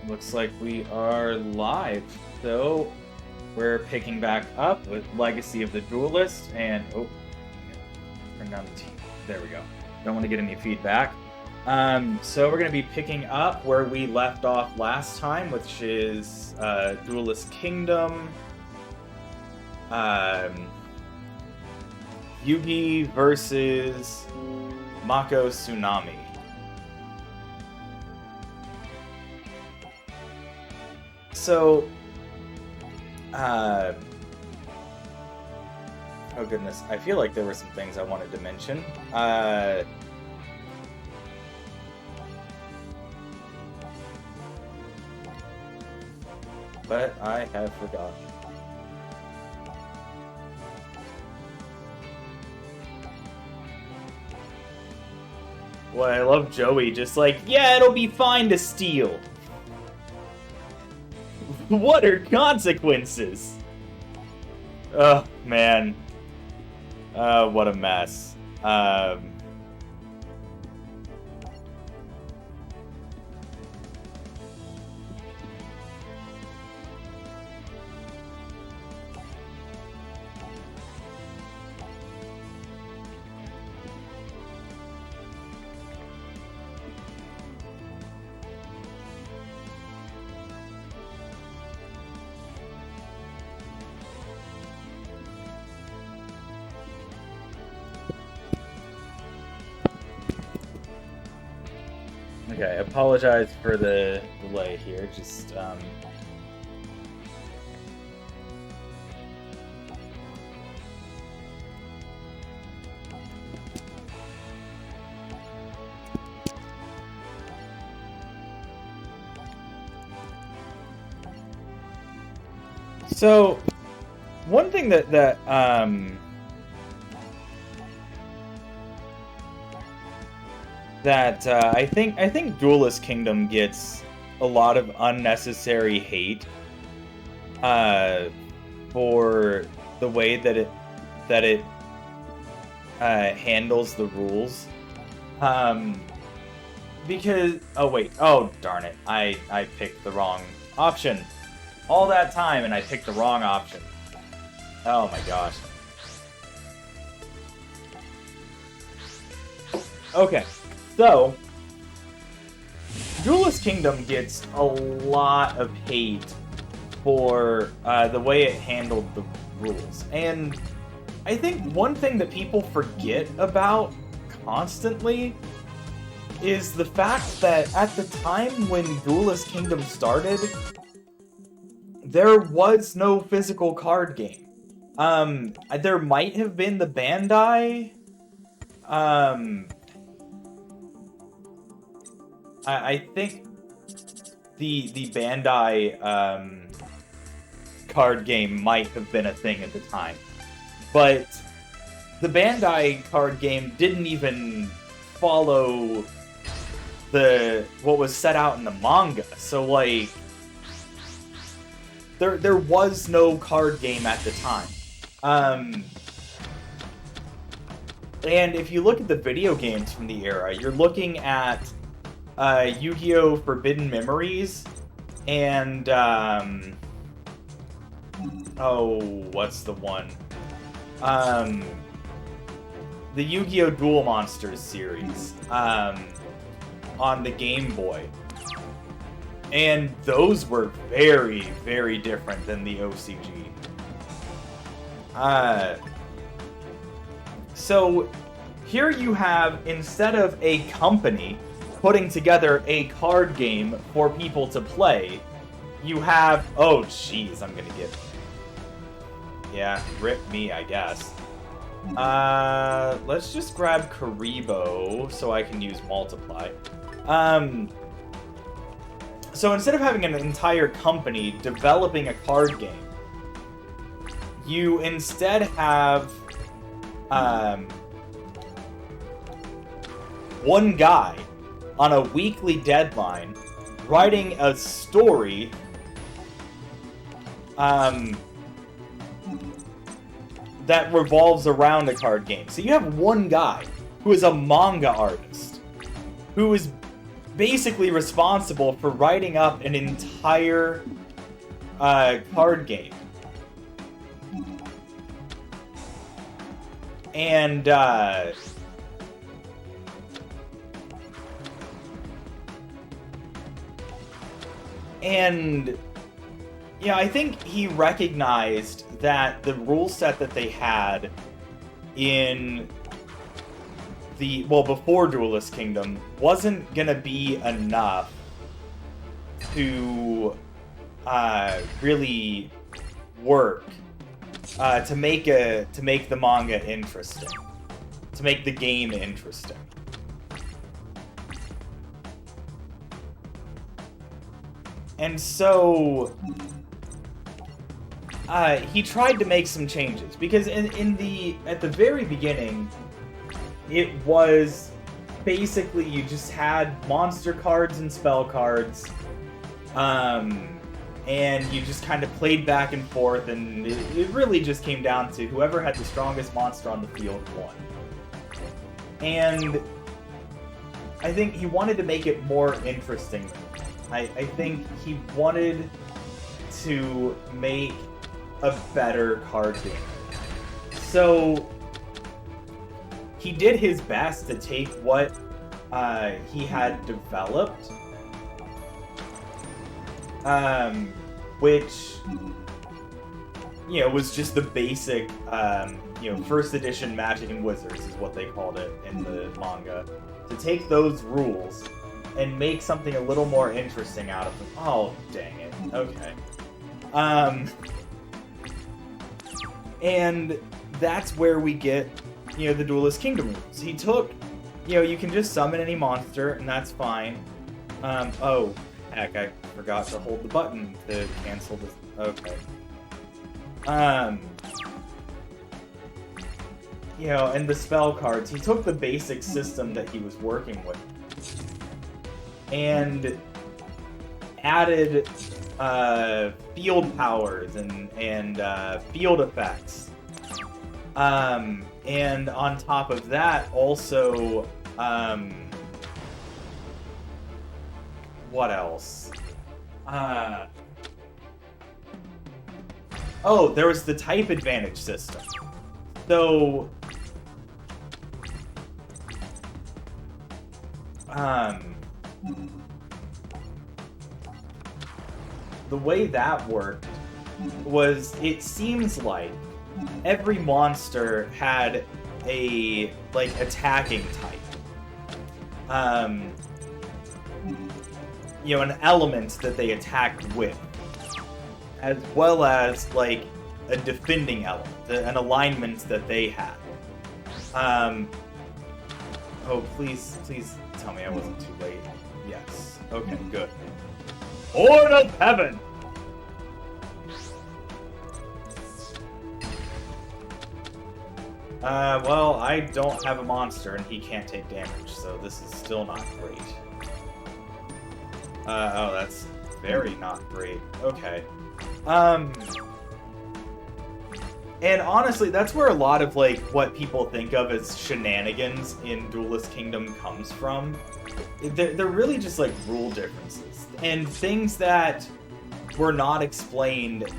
looks like we are live. So we're picking back up with Legacy of the Duelist, and turn down the TV. There we go. Don't want to get any feedback. So we're going to be picking up where we left off last time, which is Duelist Kingdom, Yugi versus Mako Tsunami. So, oh goodness, I feel like there were some things I wanted to mention. But I have forgotten. Well, I love Joey just like, yeah, it'll be fine to steal. What are consequences? Oh, man. What a mess. Okay, I apologize for the delay here, just, So, one thing that I think Duelist Kingdom gets a lot of unnecessary hate for the way that it handles the rules. Because oh darn it, I picked the wrong option. All that time and I picked the wrong option. Oh my gosh. Okay. So, Duelist Kingdom gets a lot of hate for the way it handled the rules. And I think one thing that people forget about constantly is the fact that at the time when Duelist Kingdom started, there was no physical card game. There might have been the Bandai... I think the Bandai card game might have been a thing at the time. But the Bandai card game didn't even follow what was set out in the manga. So, like, there was no card game at the time. And if you look at the video games from the era, you're looking at Yu-Gi-Oh! Forbidden Memories, and, what's the one? The Yu-Gi-Oh! Duel Monsters series, on the Game Boy. And those were very, very different than the OCG. So, here you have, instead of a company putting together a card game for people to play, you have... Oh, jeez, I'm gonna get... Yeah, rip me, I guess. Let's just grab Karibo so I can use Multiply. So instead of having an entire company developing a card game, you instead have one guy on a weekly deadline writing a story that revolves around a card game. So you have one guy who is a manga artist, who is basically responsible for writing up an entire card game. And yeah, I think he recognized that the rule set that they had in the, well, before Duelist Kingdom wasn't gonna be enough to really work to make the manga interesting, to make the game interesting. And so he tried to make some changes, because at the very beginning, it was basically you just had monster cards and spell cards, and you just kind of played back and forth, and it really just came down to whoever had the strongest monster on the field won. And I think he wanted to make it more interesting. I think he wanted to make a better card game. So he did his best to take what he had developed, which, you know, was just the basic, you know, first edition Magic and Wizards is what they called it in the manga. To take those rules and make something a little more interesting out of them. Oh, dang it. Okay. And that's where we get, you know, the Duelist Kingdom rules. He took, you know, you can just summon any monster, and that's fine. Oh, heck, I forgot to hold the button to cancel this. Okay. You know, and the spell cards. He took the basic system that he was working with and added field powers and field effects. And on top of that, also, what else? Oh, there was the type advantage system. So, the way that worked was, it seems like every monster had a, like, attacking type. You know, an element that they attacked with, as well as, like, a defending element, an alignment that they had. Oh, please tell me I wasn't too late. Yes. Okay, good. Horde of Heaven! Well, I don't have a monster and he can't take damage, so this is still not great. Oh, that's very not great. Okay. And honestly, that's where a lot of, like, what people think of as shenanigans in Duelist Kingdom comes from. They're really just, like, rule differences. And things that were not explained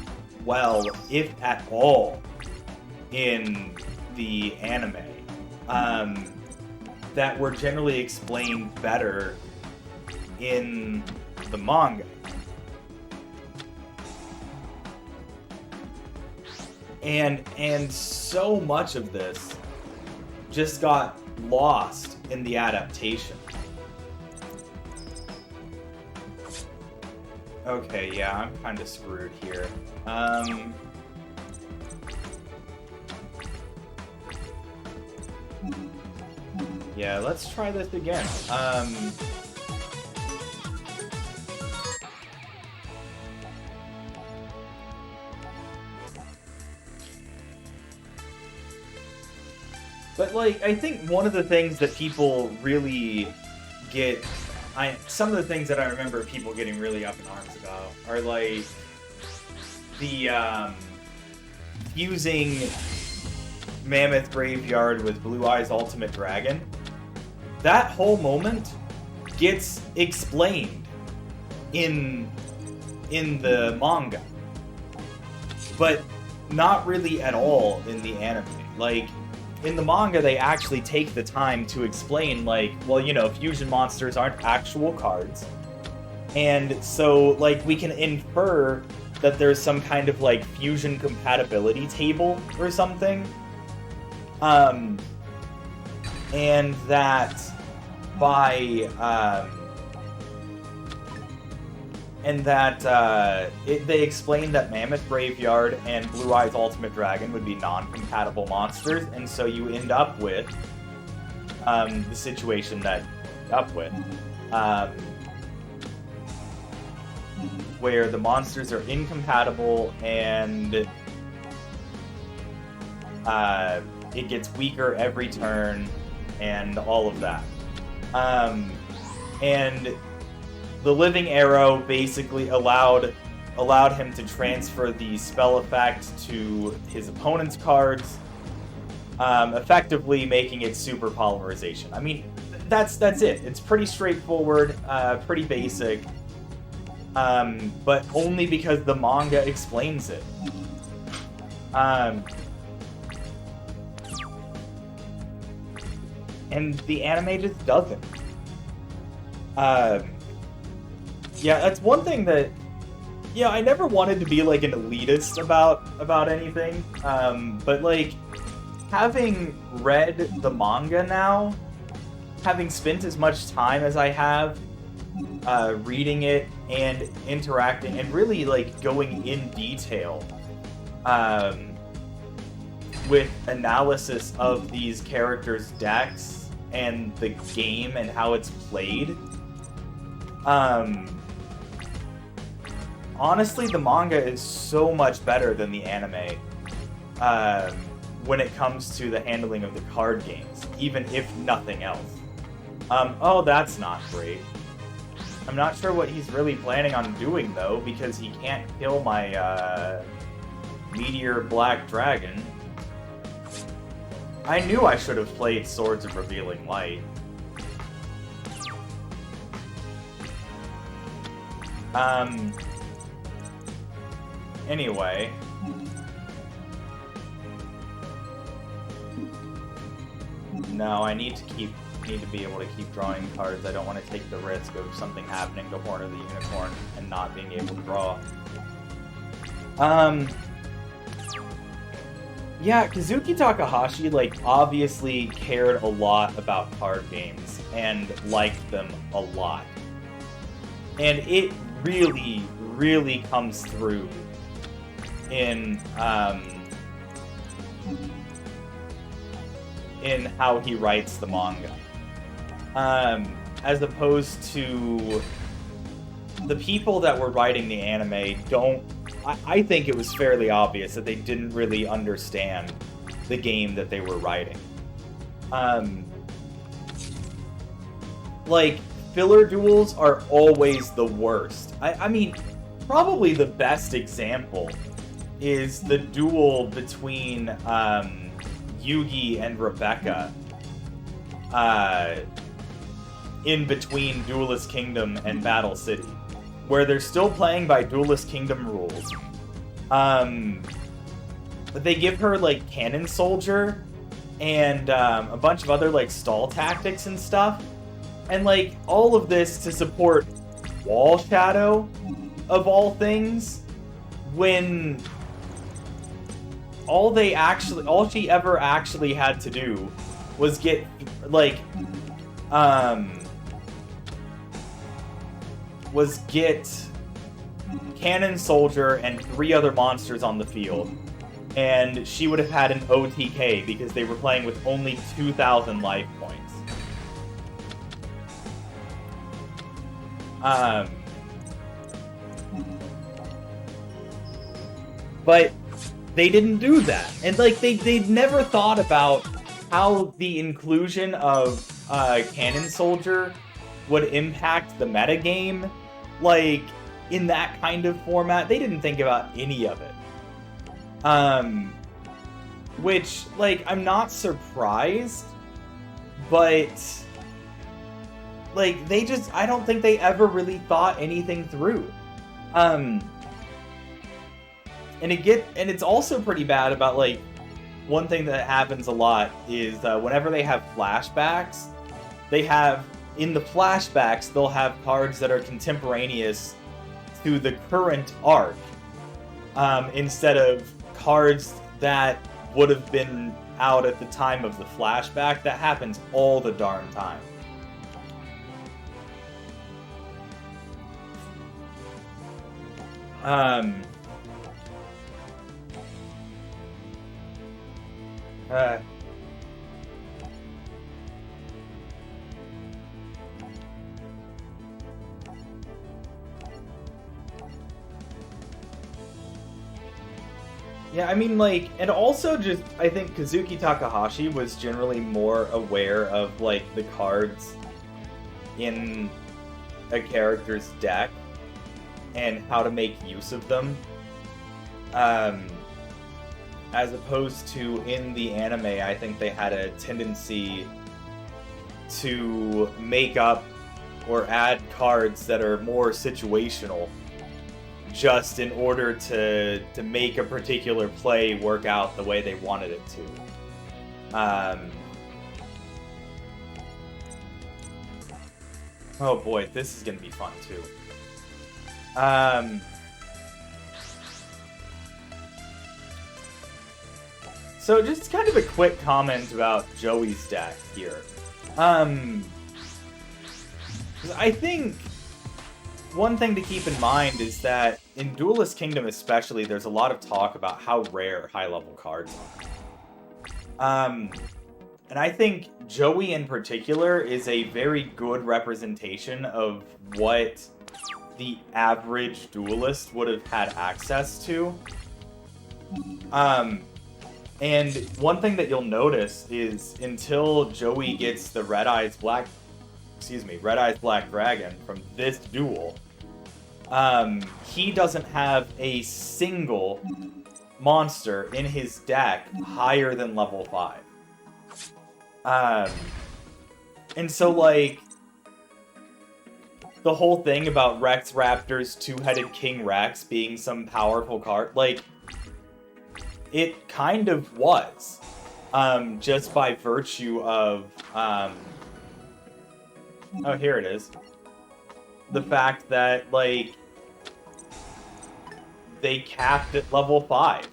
well, if at all, in the anime. That were generally explained better in the manga. And so much of this just got lost in the adaptation. Okay, yeah, I'm kind of screwed here. Yeah, let's try this again. But, like, I think one of the things that people really get... some of the things that I remember people getting really up in arms about are, like, the, fusing Mammoth Graveyard with Blue Eyes Ultimate Dragon. That whole moment gets explained in the manga, but not really at all in the anime. Like, in the manga, they actually take the time to explain, like, well, you know, fusion monsters aren't actual cards. And so, like, we can infer that there's some kind of, like, fusion compatibility table or something. And that by, they explained that Mammoth Graveyard and Blue Eyes Ultimate Dragon would be non-compatible monsters, and so you end up with the situation that you end up with, where the monsters are incompatible and it gets weaker every turn and all of that. And the Living Arrow basically allowed him to transfer the spell effect to his opponent's cards, effectively making it super polymerization. I mean, that's it. It's pretty straightforward, pretty basic, but only because the manga explains it. And the anime just doesn't. Yeah, that's one thing that, yeah, I never wanted to be, like, an elitist about anything, but, like, having read the manga now, having spent as much time as I have reading it and interacting and really, like, going in detail with analysis of these characters' decks and the game and how it's played, honestly, the manga is so much better than the anime when it comes to the handling of the card games, even if nothing else. Oh, that's not great. I'm not sure what he's really planning on doing, though, because he can't kill my Meteor Black Dragon. I knew I should have played Swords of Revealing Light. Anyway. No, I need to be able to keep drawing cards. I don't want to take the risk of something happening to Horn of the Unicorn and not being able to draw. Yeah, Kazuki Takahashi, like, obviously cared a lot about card games and liked them a lot. And it really, really comes through in how he writes the manga. As opposed to the people that were writing the anime I think it was fairly obvious that they didn't really understand the game that they were writing. Like, filler duels are always the worst. I mean, probably the best example is the duel between Yugi and Rebecca in between Duelist Kingdom and Battle City, where they're still playing by Duelist Kingdom rules. But they give her, like, Cannon Soldier and a bunch of other, like, stall tactics and stuff. And, like, all of this to support Wall Shadow, of all things, when all she ever actually had to do was get, like, Cannon Soldier and 3 other monsters on the field, and she would have had an OTK because they were playing with only 2,000 life points. But they didn't do that, and, like, they'd never thought about how the inclusion of Cannon Soldier would impact the metagame, like, in that kind of format. They didn't think about any of it. Which, like, I'm not surprised, but like, I don't think they ever really thought anything through. And it's also pretty bad about, like, one thing that happens a lot is whenever they have flashbacks, in the flashbacks, they'll have cards that are contemporaneous to the current arc, instead of cards that would have been out at the time of the flashback. That happens all the darn time. Yeah, I mean, like, and also just, I think Kazuki Takahashi was generally more aware of, like, the cards in a character's deck and how to make use of them. As opposed to in the anime, I think they had a tendency to make up or add cards that are more situational, just in order to make a particular play work out the way they wanted it to. Oh boy, this is gonna be fun too. So just kind of a quick comment about Joey's deck here. I think one thing to keep in mind is that in Duelist Kingdom especially, there's a lot of talk about how rare high-level cards are. And I think Joey in particular is a very good representation of what the average duelist would have had access to. And one thing that you'll notice is until Joey gets the Red Eyes Black Dragon from this duel, he doesn't have a single monster in his deck higher than level 5. And so, like, the whole thing about Rex Raptor's two-headed King Rex being some powerful card, like, it kind of was. Just by virtue of, oh, here it is. The fact that, like, they capped at level 5.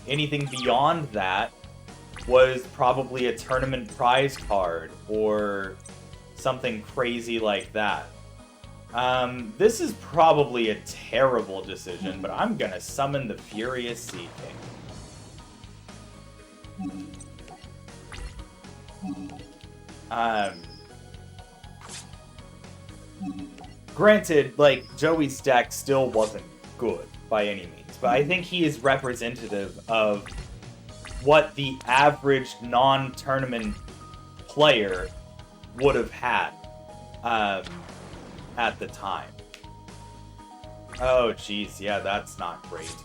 Anything beyond that was probably a tournament prize card, or something crazy like that. This is probably a terrible decision, but I'm gonna summon the Furious Sea King. Granted, like, Joey's deck still wasn't good by any means, but I think he is representative of what the average non-tournament player would have had at the time. Oh, jeez, yeah, that's not great.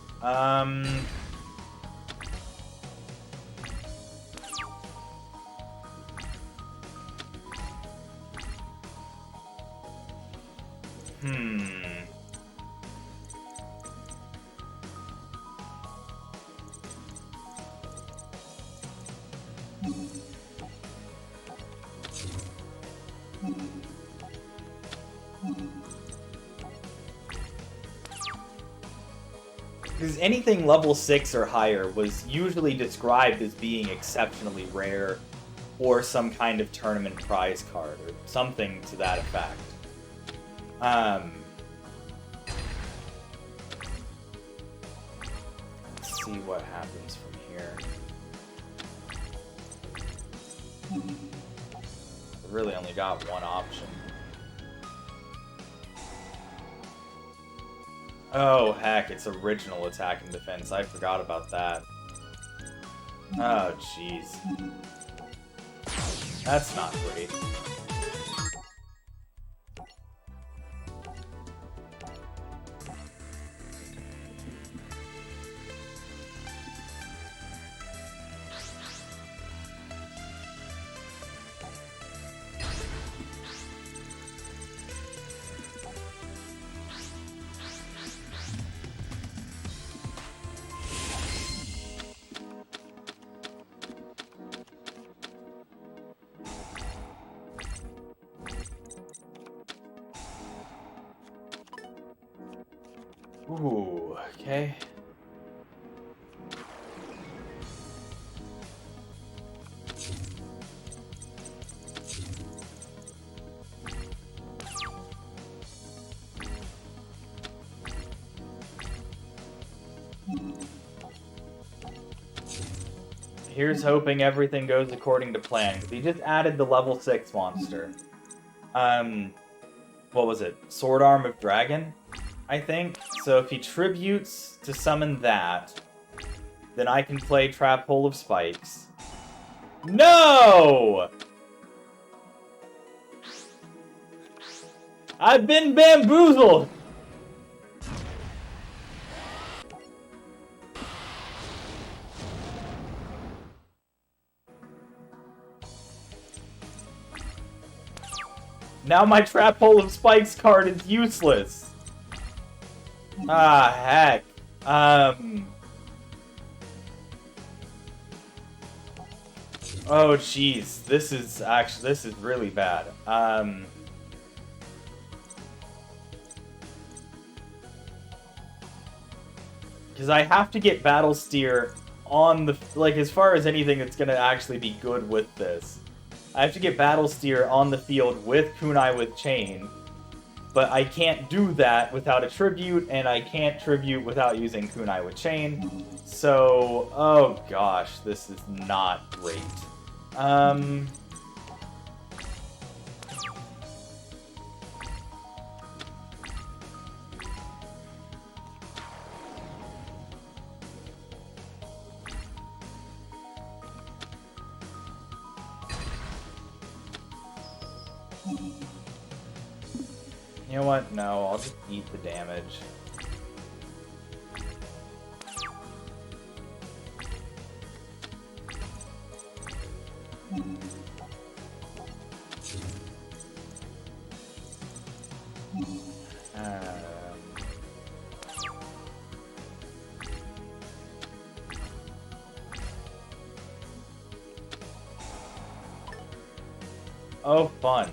Because anything level 6 or higher was usually described as being exceptionally rare, or some kind of tournament prize card, or something to that effect. Let's see what happens from here. I really only got one option. Oh, heck, it's original attack and defense. I forgot about that. Oh, jeez. That's not great. Ooh, okay. Here's hoping everything goes according to plan. He just added the level 6 monster. What was it? Sword Arm of Dragon, I think. So if he tributes to summon that, then I can play Trap Hole of Spikes. No! I've been bamboozled! Now my Trap Hole of Spikes card is useless. Ah, heck. Oh, jeez. This is really bad. Because I have to get Battle Steer on the... Like, as far as anything that's going to actually be good with this. I have to get Battle Steer on the field with Kunai with Chain. But I can't do that without a Tribute, and I can't Tribute without using Kunai with Chain. So, oh gosh, this is not great. You know what? No, I'll just eat the damage. Oh, fun.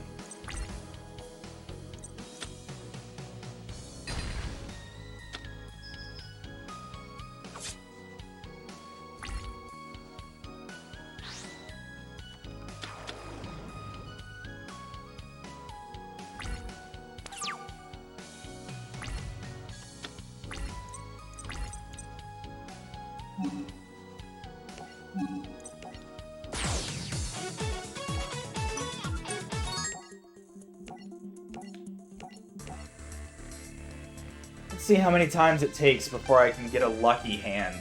Let's see how many times it takes before I can get a lucky hand.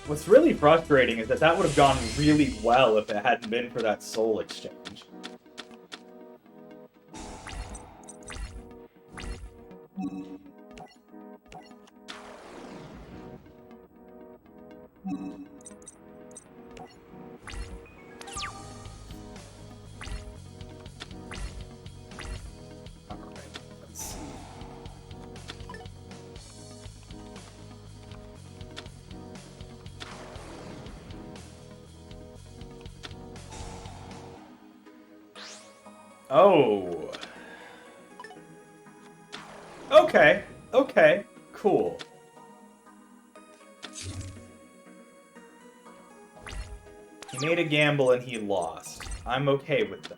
What's really frustrating is that that would have gone really well if it hadn't been for that soul exchange. Oh. Okay. Okay. Cool. He made a gamble and he lost. I'm okay with that.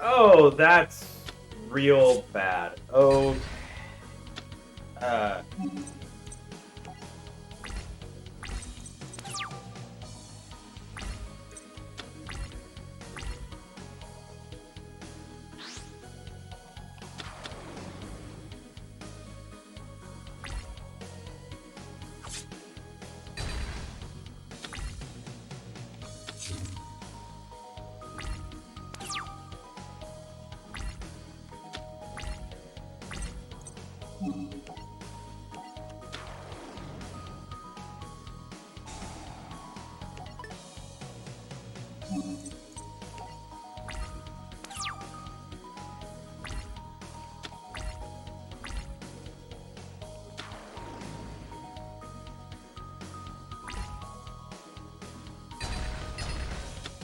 Oh, that's real bad. Oh.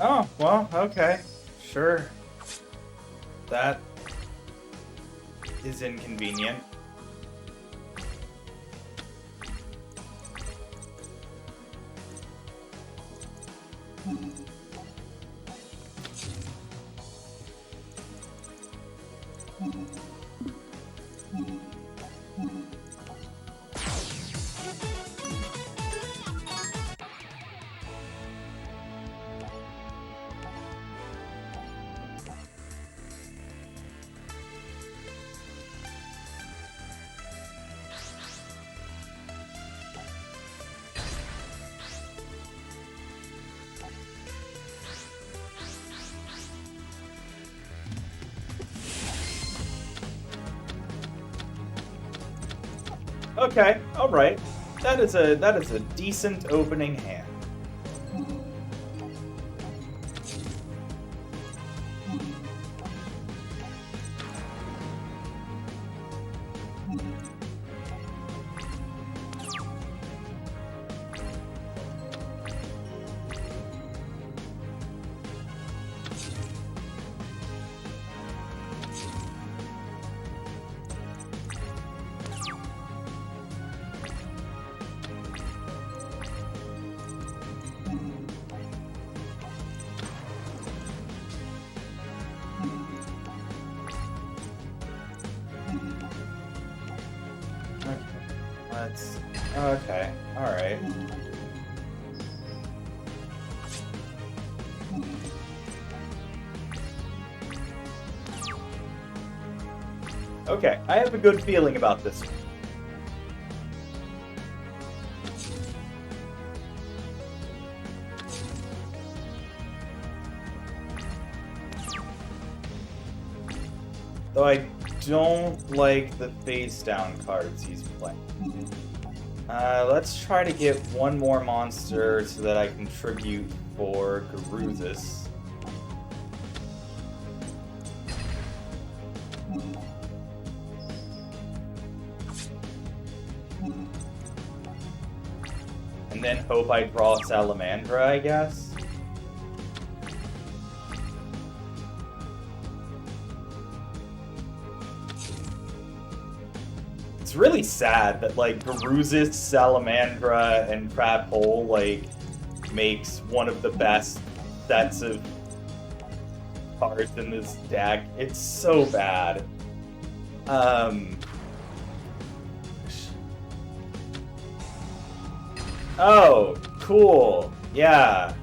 Oh, well, okay. Sure. That is inconvenient. Okay, all right. That is a decent opening hand. Okay, alright. Okay, I have a good feeling about this one. Though I don't like the face down cards he's playing. Let's try to get one more monster so that I can tribute for Garuzis. And then hope I draw Salamandra, I guess. It's really sad that, like, Garuzis, Salamandra, and Trap Hole, like, makes one of the best sets of cards in this deck. It's so bad. Oh, cool. Yeah.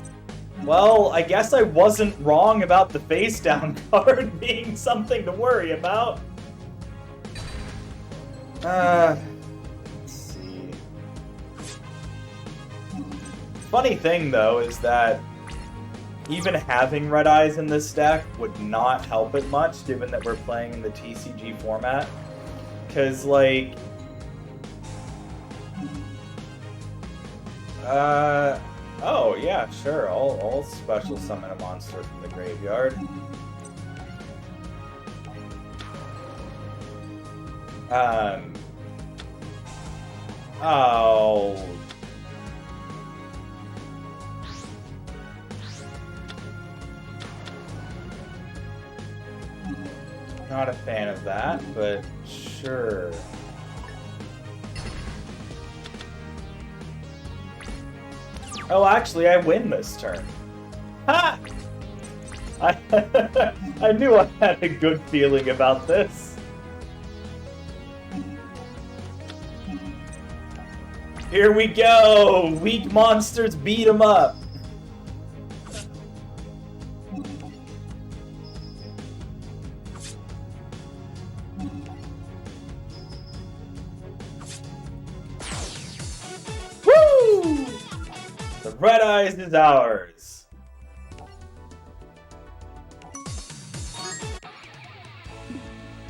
Well, I guess I wasn't wrong about the face down card being something to worry about. Let's see. Funny thing, though, is that even having Red Eyes in this deck would not help it much, given that we're playing in the TCG format. Because, like... oh, yeah, sure. I'll special summon a monster from the graveyard. Oh. Not a fan of that, but sure. Oh, actually, I win this turn. Ha! I knew I had a good feeling about this. Here we go! Weak monsters beat 'em up! Woo! The Red Eyes is ours!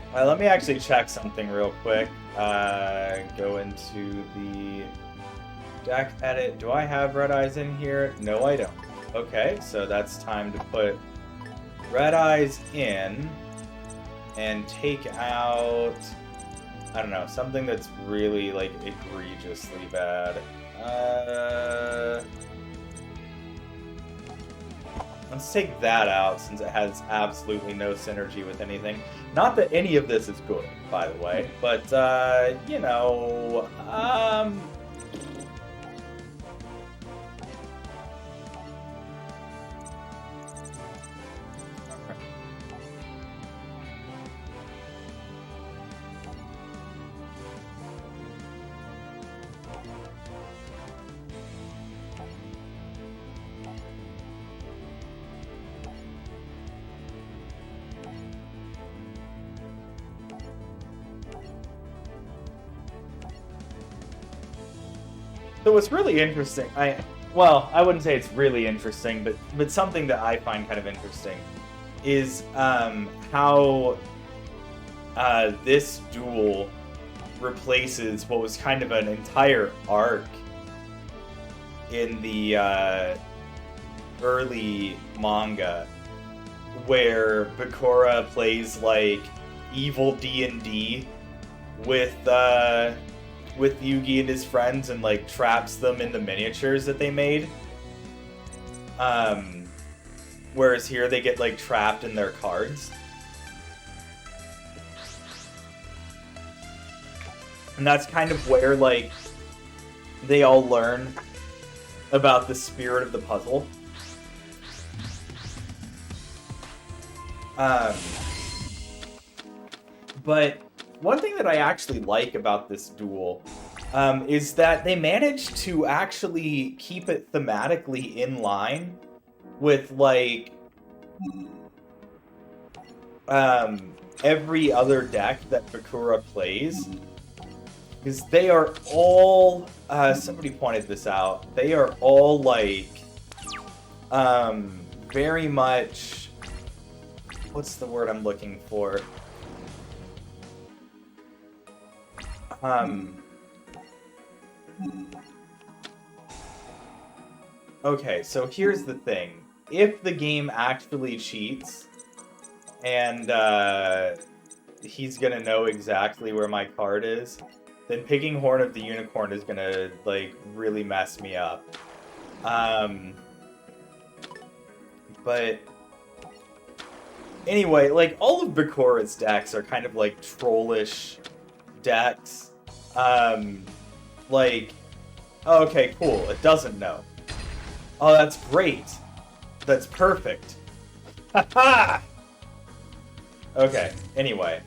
Alright, let me actually check something real quick. Go into the deck edit. Do I have Red Eyes in here? No, I don't. Okay, so that's time to put Red Eyes in and take out, I don't know, something that's really, like, egregiously bad. Let's take that out since it has absolutely no synergy with anything. Not that any of this is good, by the way, but, you know, so what's really interesting, well, I wouldn't say it's really interesting, but something that I find kind of interesting is how this duel replaces what was kind of an entire arc in the early manga, where Bakura plays like evil D&D with Yugi and his friends and like traps them in the miniatures that they made. Whereas here they get like trapped in their cards. And that's kind of where like they all learn about the spirit of the puzzle. But one thing that I actually like about this duel is that they managed to actually keep it thematically in line with, like, every other deck that Bakura plays. Because they are all, somebody pointed this out, they are all, like, very much, what's the word I'm looking for? Okay, so here's the thing. If the game actually cheats, and he's gonna know exactly where my card is, then picking Horn of the Unicorn is gonna, like, really mess me up. But anyway, like, all of Bakura's decks are kind of, like, trollish decks. Like, okay, cool, it doesn't know. Oh, that's great. That's perfect. Haha! Okay, anyway,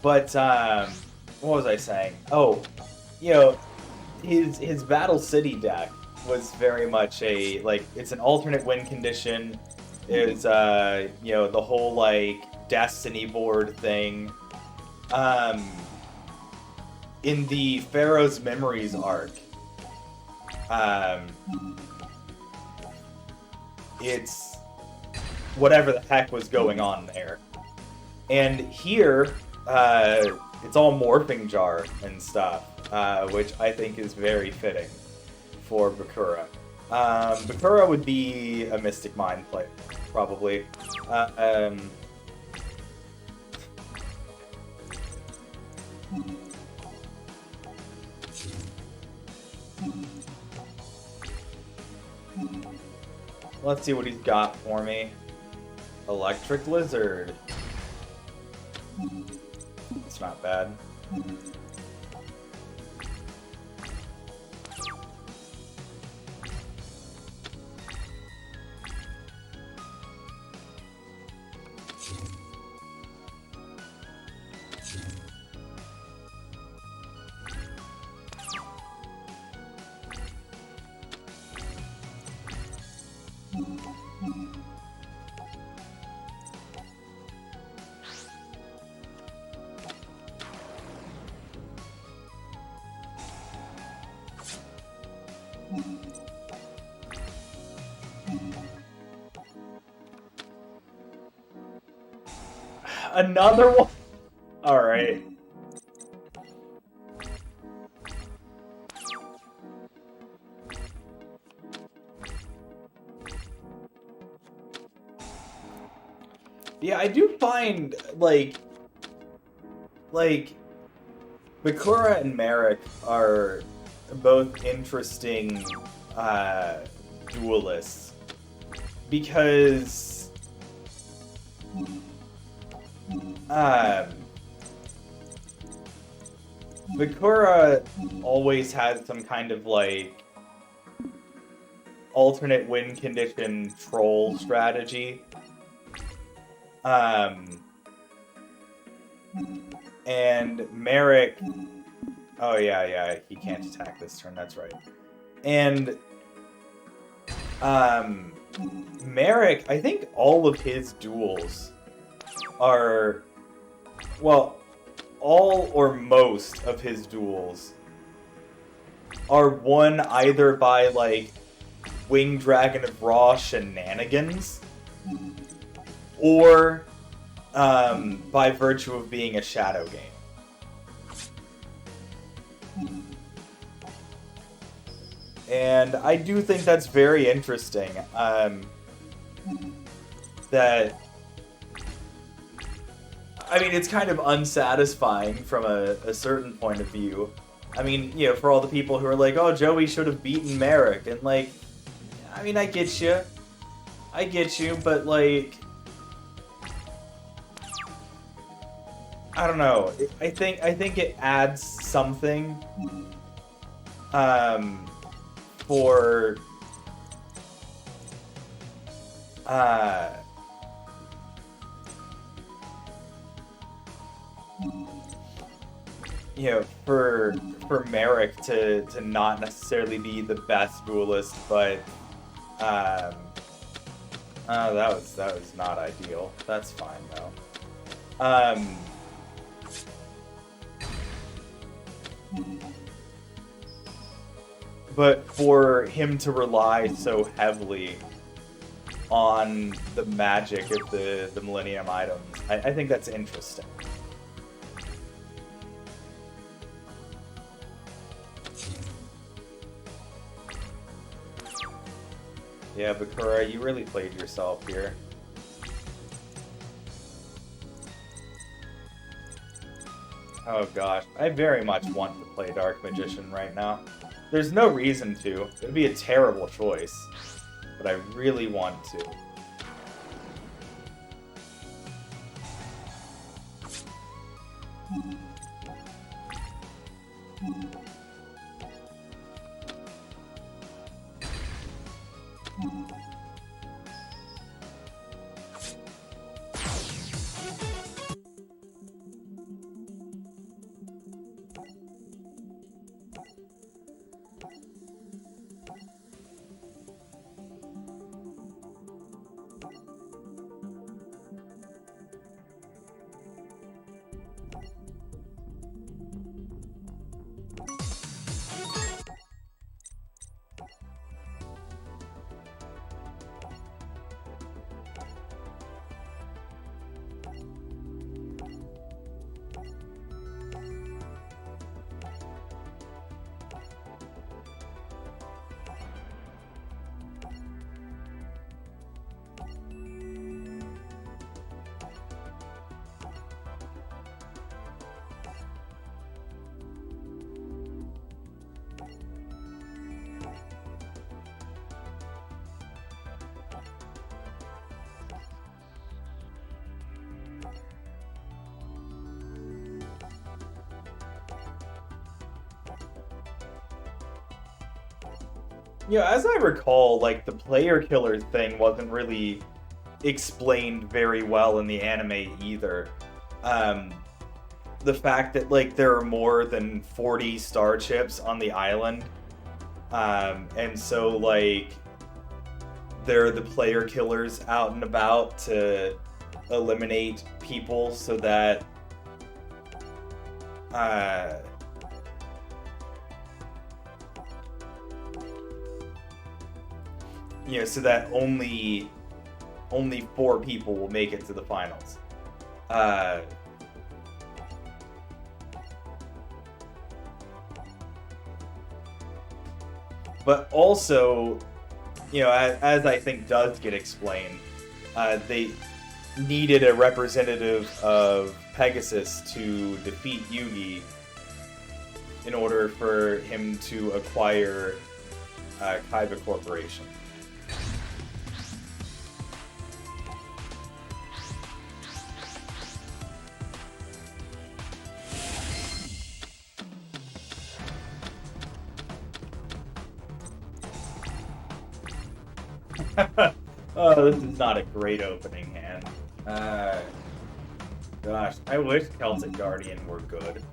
but, what was I saying? Oh, you know, his Battle City deck was very much a, like, it's an alternate win condition. It's, you know, the whole, like, Destiny board thing. In the Pharaoh's Memories arc, it's whatever the heck was going on there. And here, it's all Morphing Jar and stuff, which I think is very fitting for Bakura. Bakura would be a Mystic Mind player, probably. Let's see what he's got for me. Electric Lizard. It's not bad. Another one? Alright. Yeah, I do find like Bakura and Merrick are both interesting duelists because Bakura always has some kind of like alternate win condition troll strategy. And Merrick, oh yeah, he can't attack this turn, that's right. And Merrick, I think all of his duels are, well, all or most of his duels are won either by, like, Winged Dragon of Ra shenanigans, or by virtue of being a shadow game. And I do think that's very interesting. That, I mean, it's kind of unsatisfying from a certain point of view. I mean, you know, for all the people who are like, oh, Joey should have beaten Merrick, and like, I mean, I get you, but like, I don't know. I think it adds something, for, you know, for Merrick to not necessarily be the best duelist, but that was not ideal. That's fine though. But for him to rely so heavily on the magic of the Millennium items, I think that's interesting. Yeah, Bakura, you really played yourself here. Oh gosh, I very much want to play Dark Magician right now. There's no reason to. It would be a terrible choice, but I really want to. Yeah, as I recall, like, the player killer thing wasn't really explained very well in the anime either. The fact that, like, there are more than 40 star chips on the island, and so, like, there are the player killers out and about to eliminate people so that, you know, so that only 4 people will make it to the finals. But also, you know, as I think does get explained, needed a representative of Pegasus to defeat Yugi in order for him to acquire Kaiba Corporation. Oh, this is not a great opening hand. Gosh, I wish Celtic Guardian were good.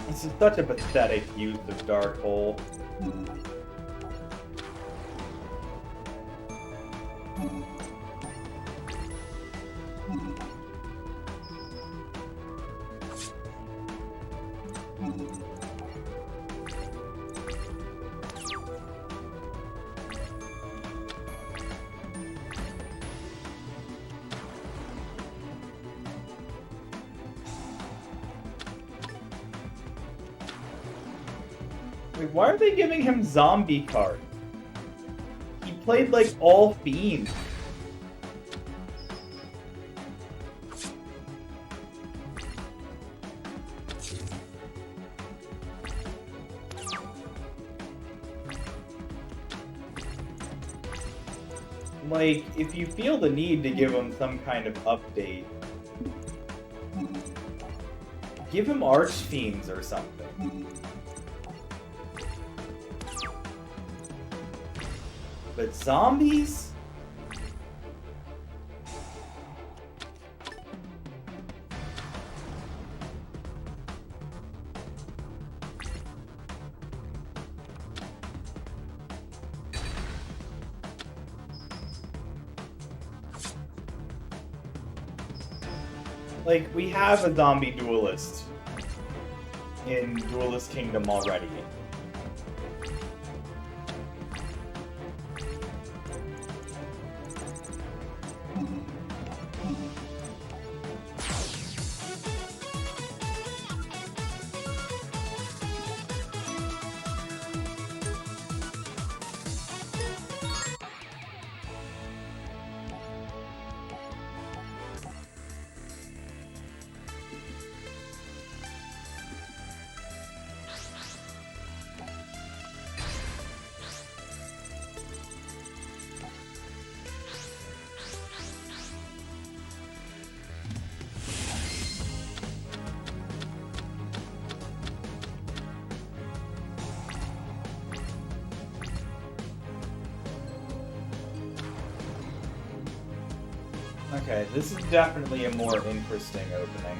This is such a pathetic use of Dark Hole. Wait, why are they giving him zombie cards? He played like all fiends. Like, if you feel the need to give him some kind of update, give him Archfiends or something. But zombies? Like, we have a zombie duelist in Duelist Kingdom already. Okay, this is definitely a more interesting opening.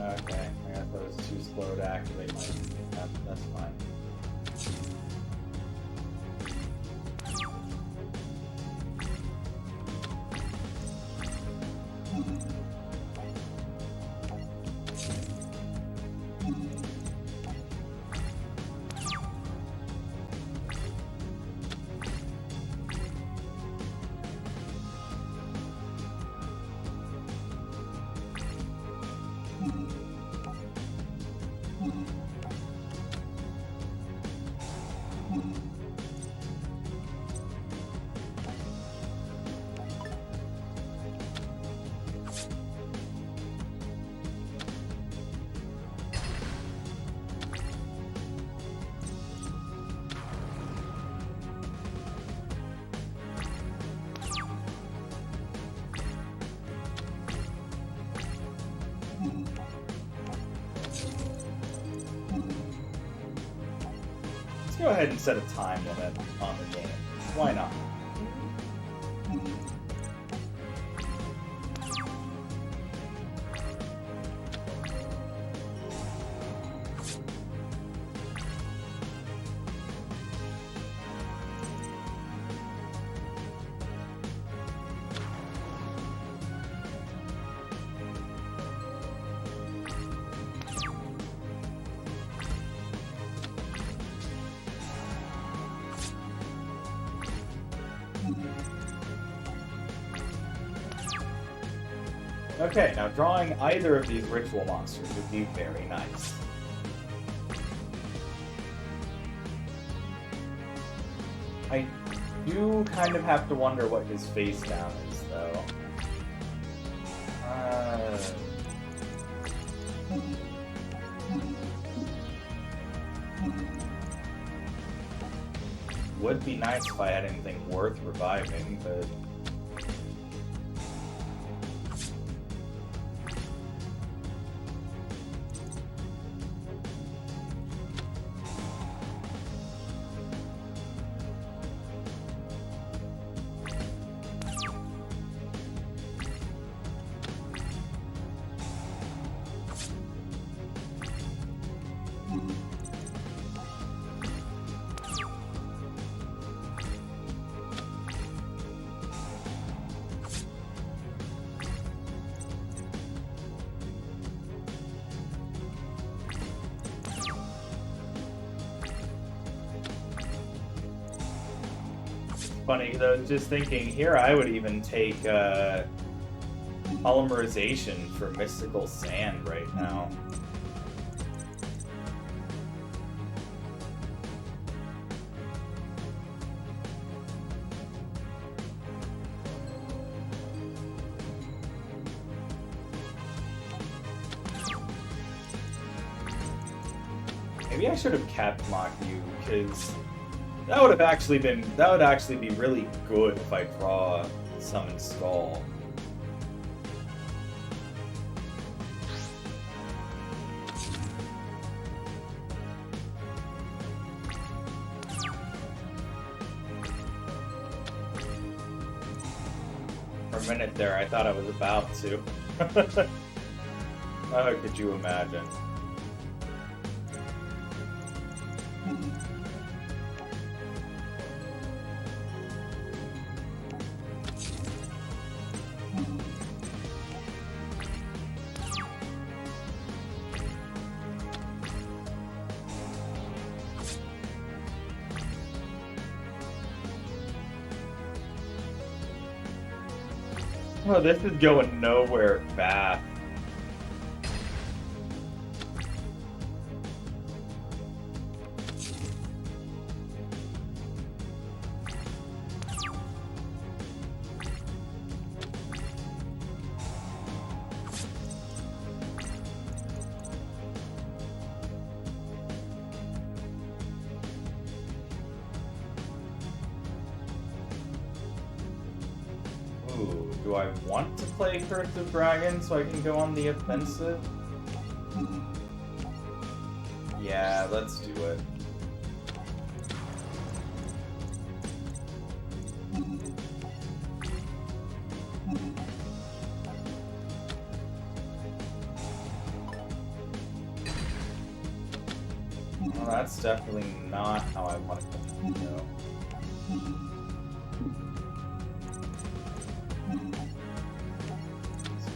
Okay, I guess that was too slow to activate my... That's fine. go ahead and set a time limit on the game. Why not? Okay, now drawing either of these ritual monsters would be very nice. I do kind of have to wonder what his face down is, though. Would be nice if I had anything worth reviving, but... Funny, though, just thinking, here I would even take polymerization for mystical sand right now. Maybe I should have kept Mach-U, because that would actually be really good if I draw Summon Skull. For a minute there, I thought I was about to. Oh, could you imagine? Oh, this is going nowhere fast. Do I want to play Curse of Dragon so I can go on the offensive? Yeah, let's do it. Well, that's definitely not how I want it to go.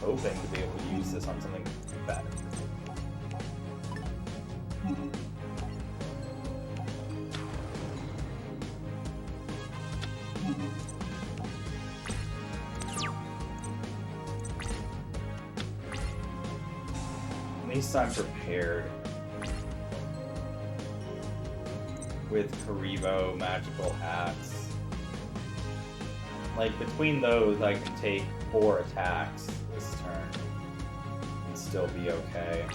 Hoping to be able to use this on something better. At least I'm prepared. With Karibo, Magical Hats. Like, between those, I can take 4 attacks this turn and still be okay.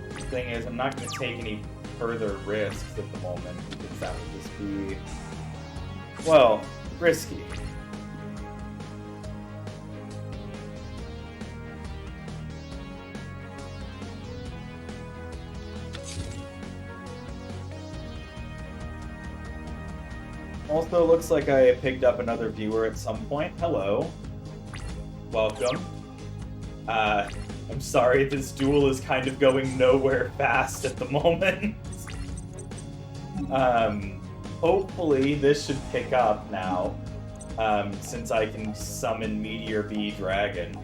The thing is, I'm not going to take any further risks at the moment, because that would just be, well, risky. Also, looks like I picked up another viewer at some point. Hello. Welcome. I'm sorry, this duel is kind of going nowhere fast at the moment. Hopefully this should pick up now, since I can summon Meteor Bee Dragon.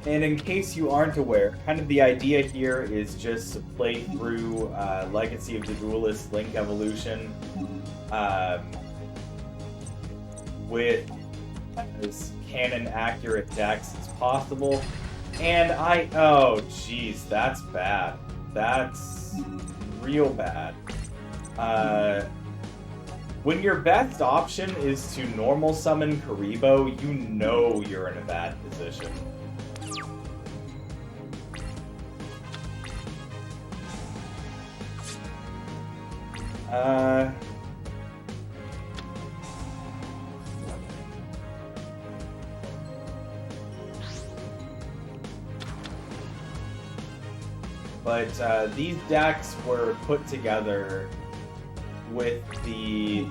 And in case you aren't aware, kind of the idea here is just to play through Legacy of the Duelist Link Evolution with as canon accurate decks as possible. And oh jeez, that's bad. That's real bad. When your best option is to normal summon Karibo, you know you're in a bad position. But these decks were put together with the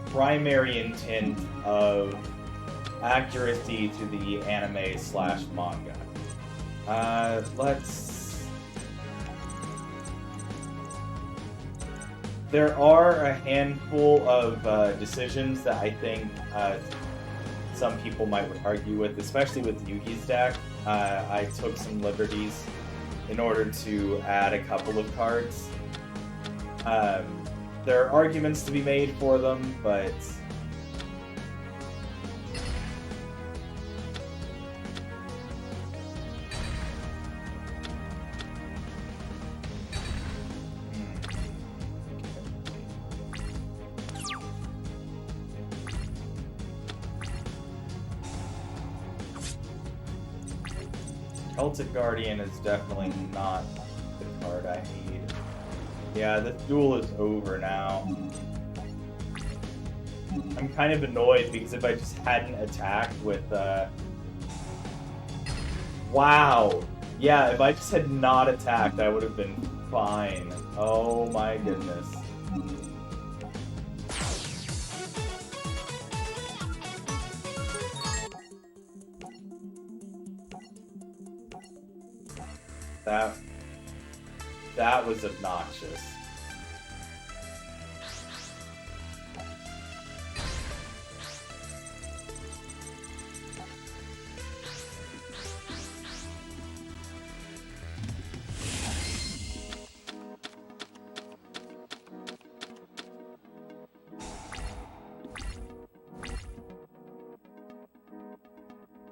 primary intent of accuracy to the anime/manga. There are a handful of decisions that I think some people might argue with, especially with Yugi's deck. I took some liberties in order to add a couple of cards. There are arguments to be made for them, but Celtic Guardian is definitely not the card I need. Yeah, this duel is over now. I'm kind of annoyed because if I just hadn't attacked with, wow! Yeah, if I just had not attacked, I would have been fine. Oh my goodness. That was obnoxious.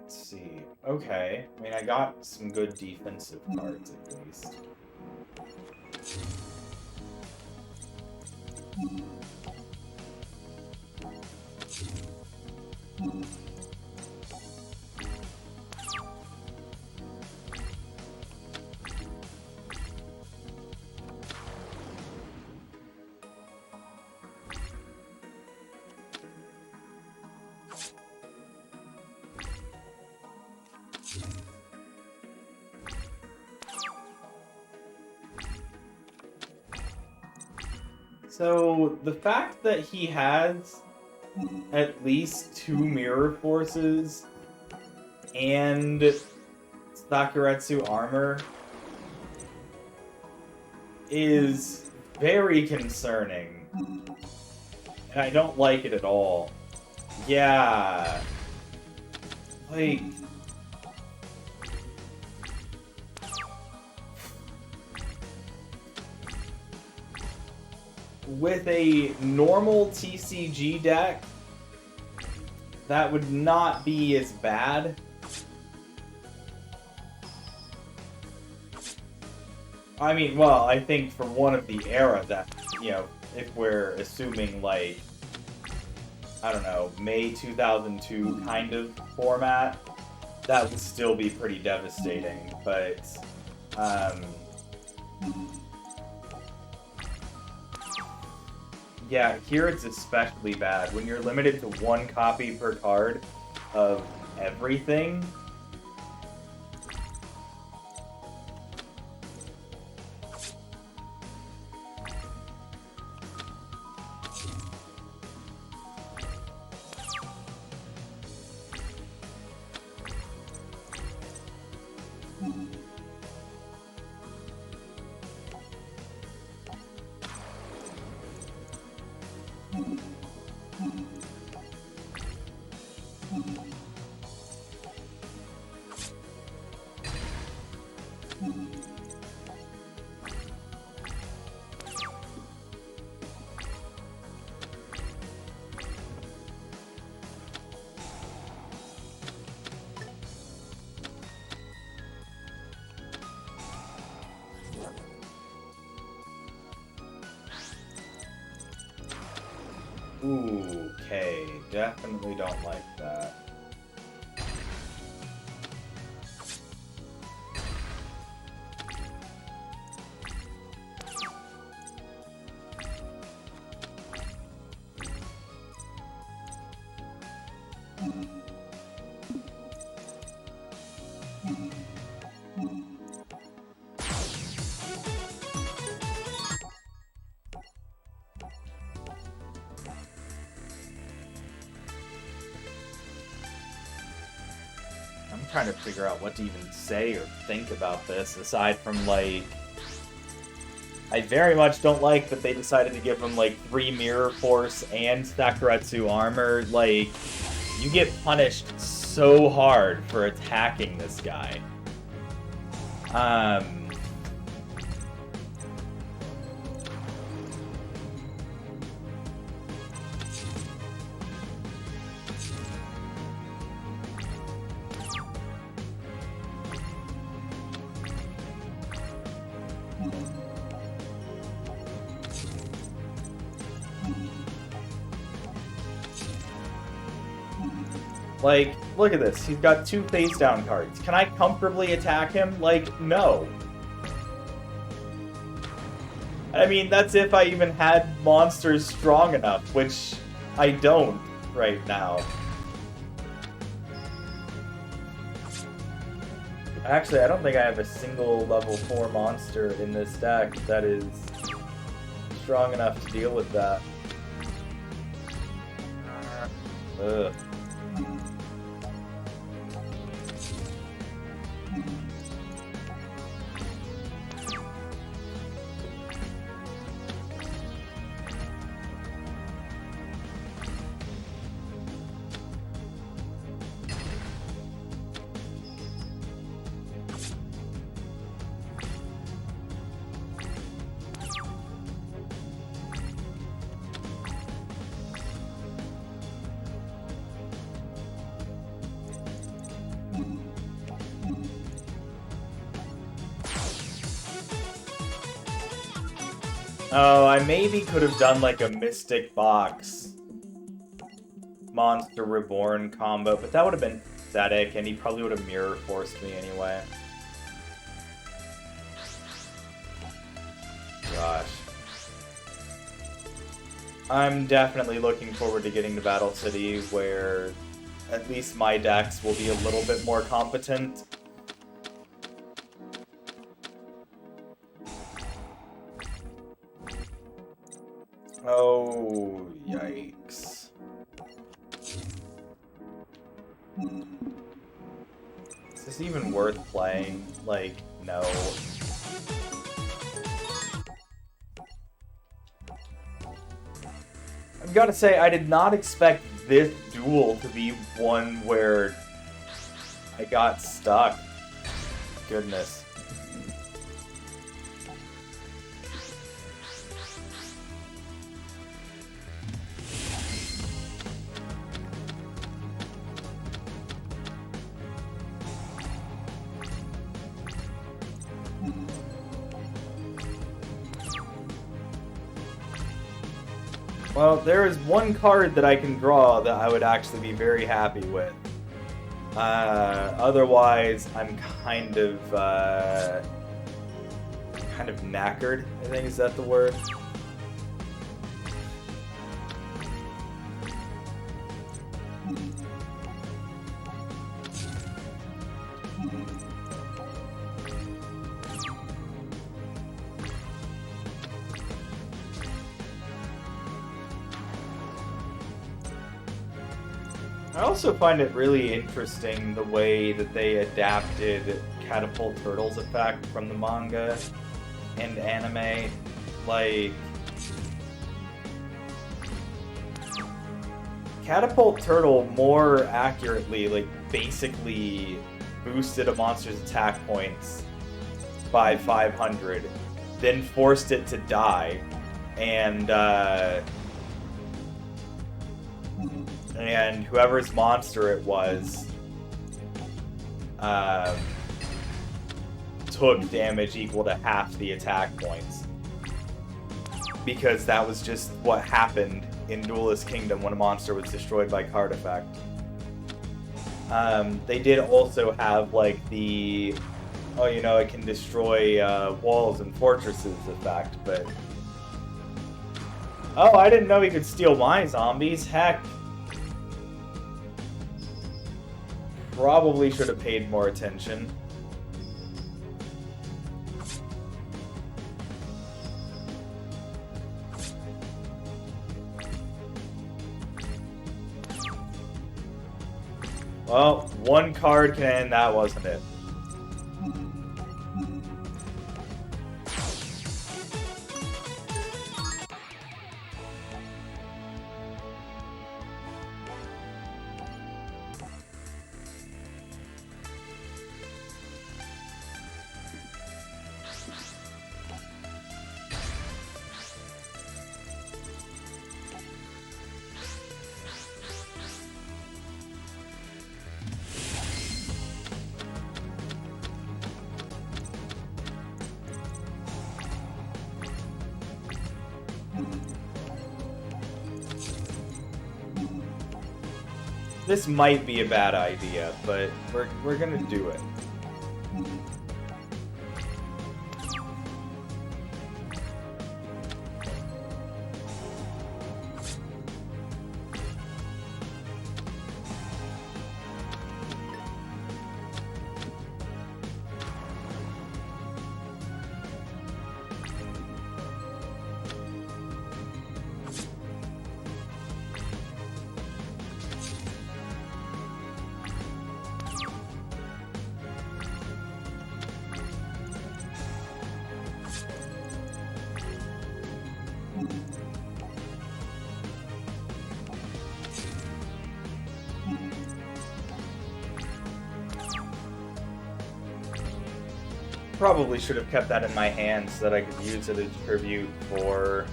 Let's see. Okay. I mean, I got some good defensive cards at least. So, the fact that he has at least 2 Mirror Forces and Sakuretsu armor is very concerning. And I don't like it at all. Yeah. Like... with a normal TCG deck, that would not be as bad. I mean, well, I think for one of the era that, you know, if we're assuming, like, I don't know, May 2002 kind of format, that would still be pretty devastating, but, yeah, here it's especially bad. When you're limited to one copy per card of everything, ooh, okay, definitely don't like that. I'm trying to figure out what to even say or think about this, aside from, like, I very much don't like that they decided to give him, like, 3 Mirror Force and Sakuretsu armor. Like, you get punished so hard for attacking this guy. Like, look at this. He's got 2 face-down cards. Can I comfortably attack him? Like, no. I mean, that's if I even had monsters strong enough, which I don't right now. Actually, I don't think I have a single level 4 monster in this deck that is strong enough to deal with that. Ugh. Oh, I maybe could have done like a Mystic Box Monster Reborn combo, but that would have been pathetic, and he probably would have Mirror Forced me anyway. Gosh. I'm definitely looking forward to getting to Battle City, where at least my decks will be a little bit more competent. Oh, yikes. Is this even worth playing? Like, no. I've got to say, I did not expect this duel to be one where I got stuck. Goodness. Well, there is one card that I can draw that I would actually be very happy with. Otherwise, I'm kind of knackered, I think, is that the word? I also find it really interesting the way that they adapted Catapult Turtle's effect from the manga and anime. Like, Catapult Turtle more accurately, like, basically boosted a monster's attack points by 500, then forced it to die, and whoever's monster it was took damage equal to half the attack points. Because that was just what happened in Duelist Kingdom when a monster was destroyed by card effect. They did also have, like, the, oh, you know, it can destroy walls and fortresses effect, but... Oh, I didn't know he could steal my zombies, heck. Probably should have paid more attention. Well, one card can end, that wasn't it. This might be a bad idea, but we're gonna do it. Probably should have kept that in my hand so that I could use it as tribute for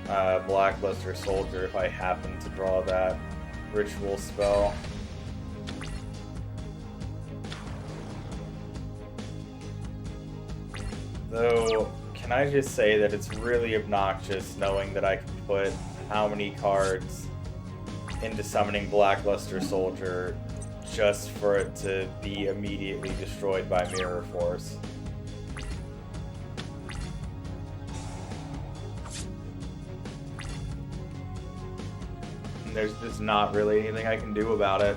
Blackluster Soldier if I happen to draw that ritual spell. Though, can I just say that it's really obnoxious knowing that I can put how many cards into summoning Blackluster Soldier just for it to be immediately destroyed by Mirror Force. And there's just not really anything I can do about it.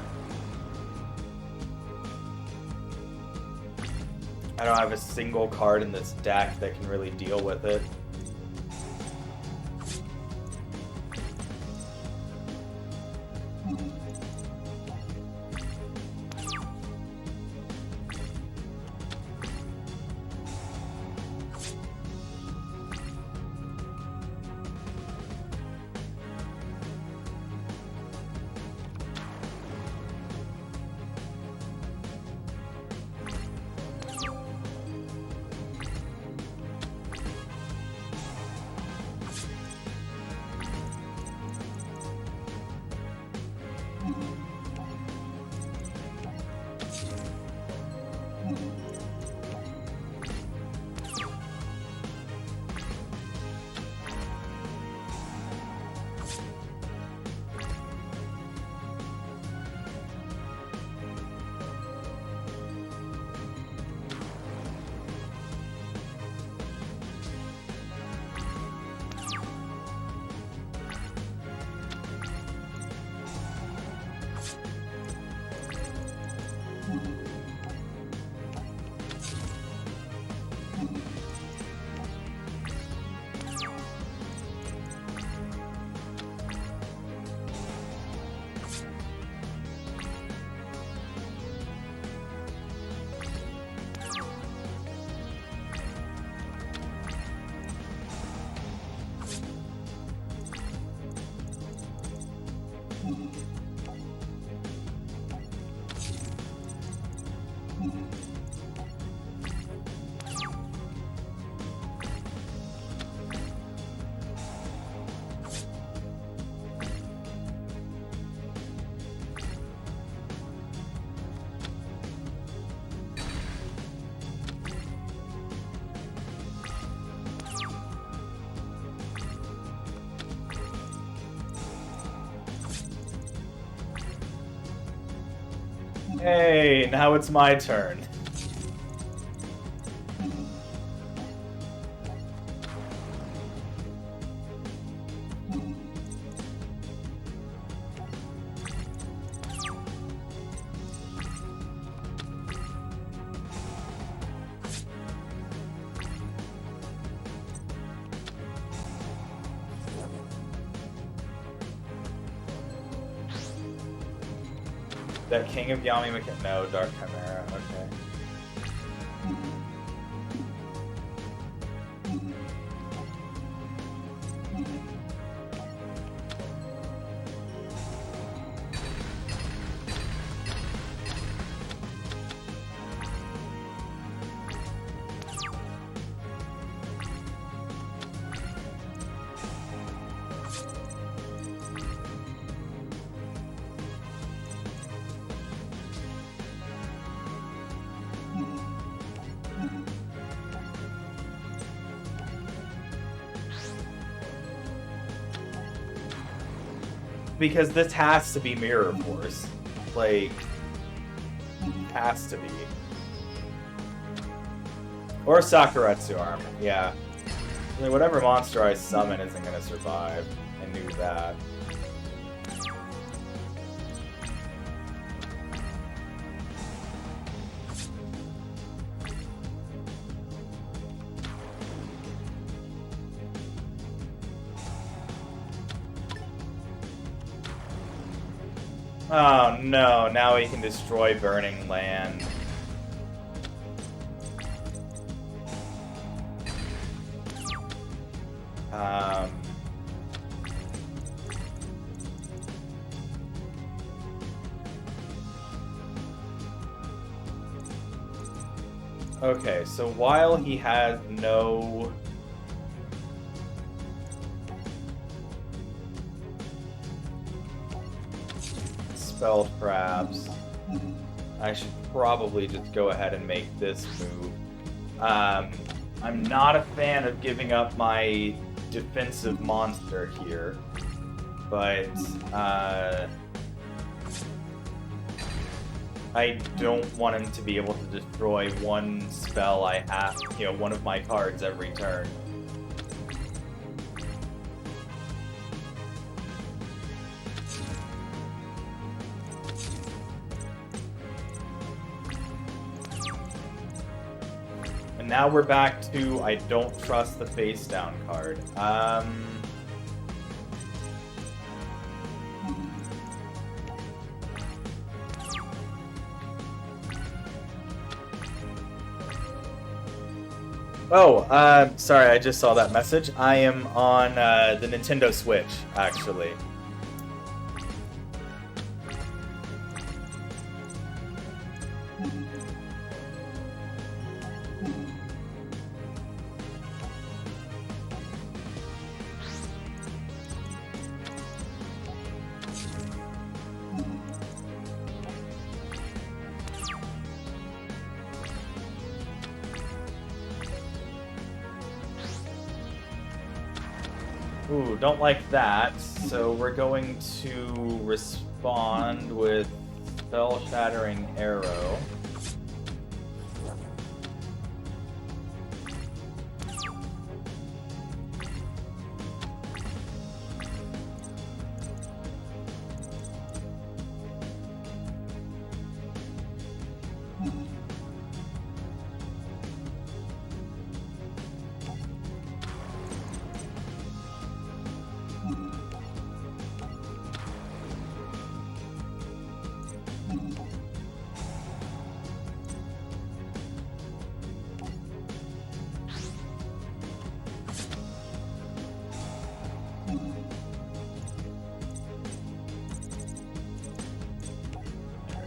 I don't have a single card in this deck that can really deal with it. Hey, now it's my turn. That King of Yami no, Dark Chimera, okay. Because this has to be Mirror Force. Like, has to be. Or Sakuretsu Armor, yeah. I mean, whatever monster I summon isn't gonna survive. I knew that. Oh no, now he can destroy Burning Land. Okay, so while he has no... Spelled Crabs, I should probably just go ahead and make this move. I'm not a fan of giving up my defensive monster here, but I don't want him to be able to destroy one spell I have, one of my cards every turn. And now we're back to I don't trust the face down card. Oh, sorry, I just saw that message. I am on the Nintendo Switch, actually. Ooh, don't like that. So we're going to respond with Spell Shattering Arrow.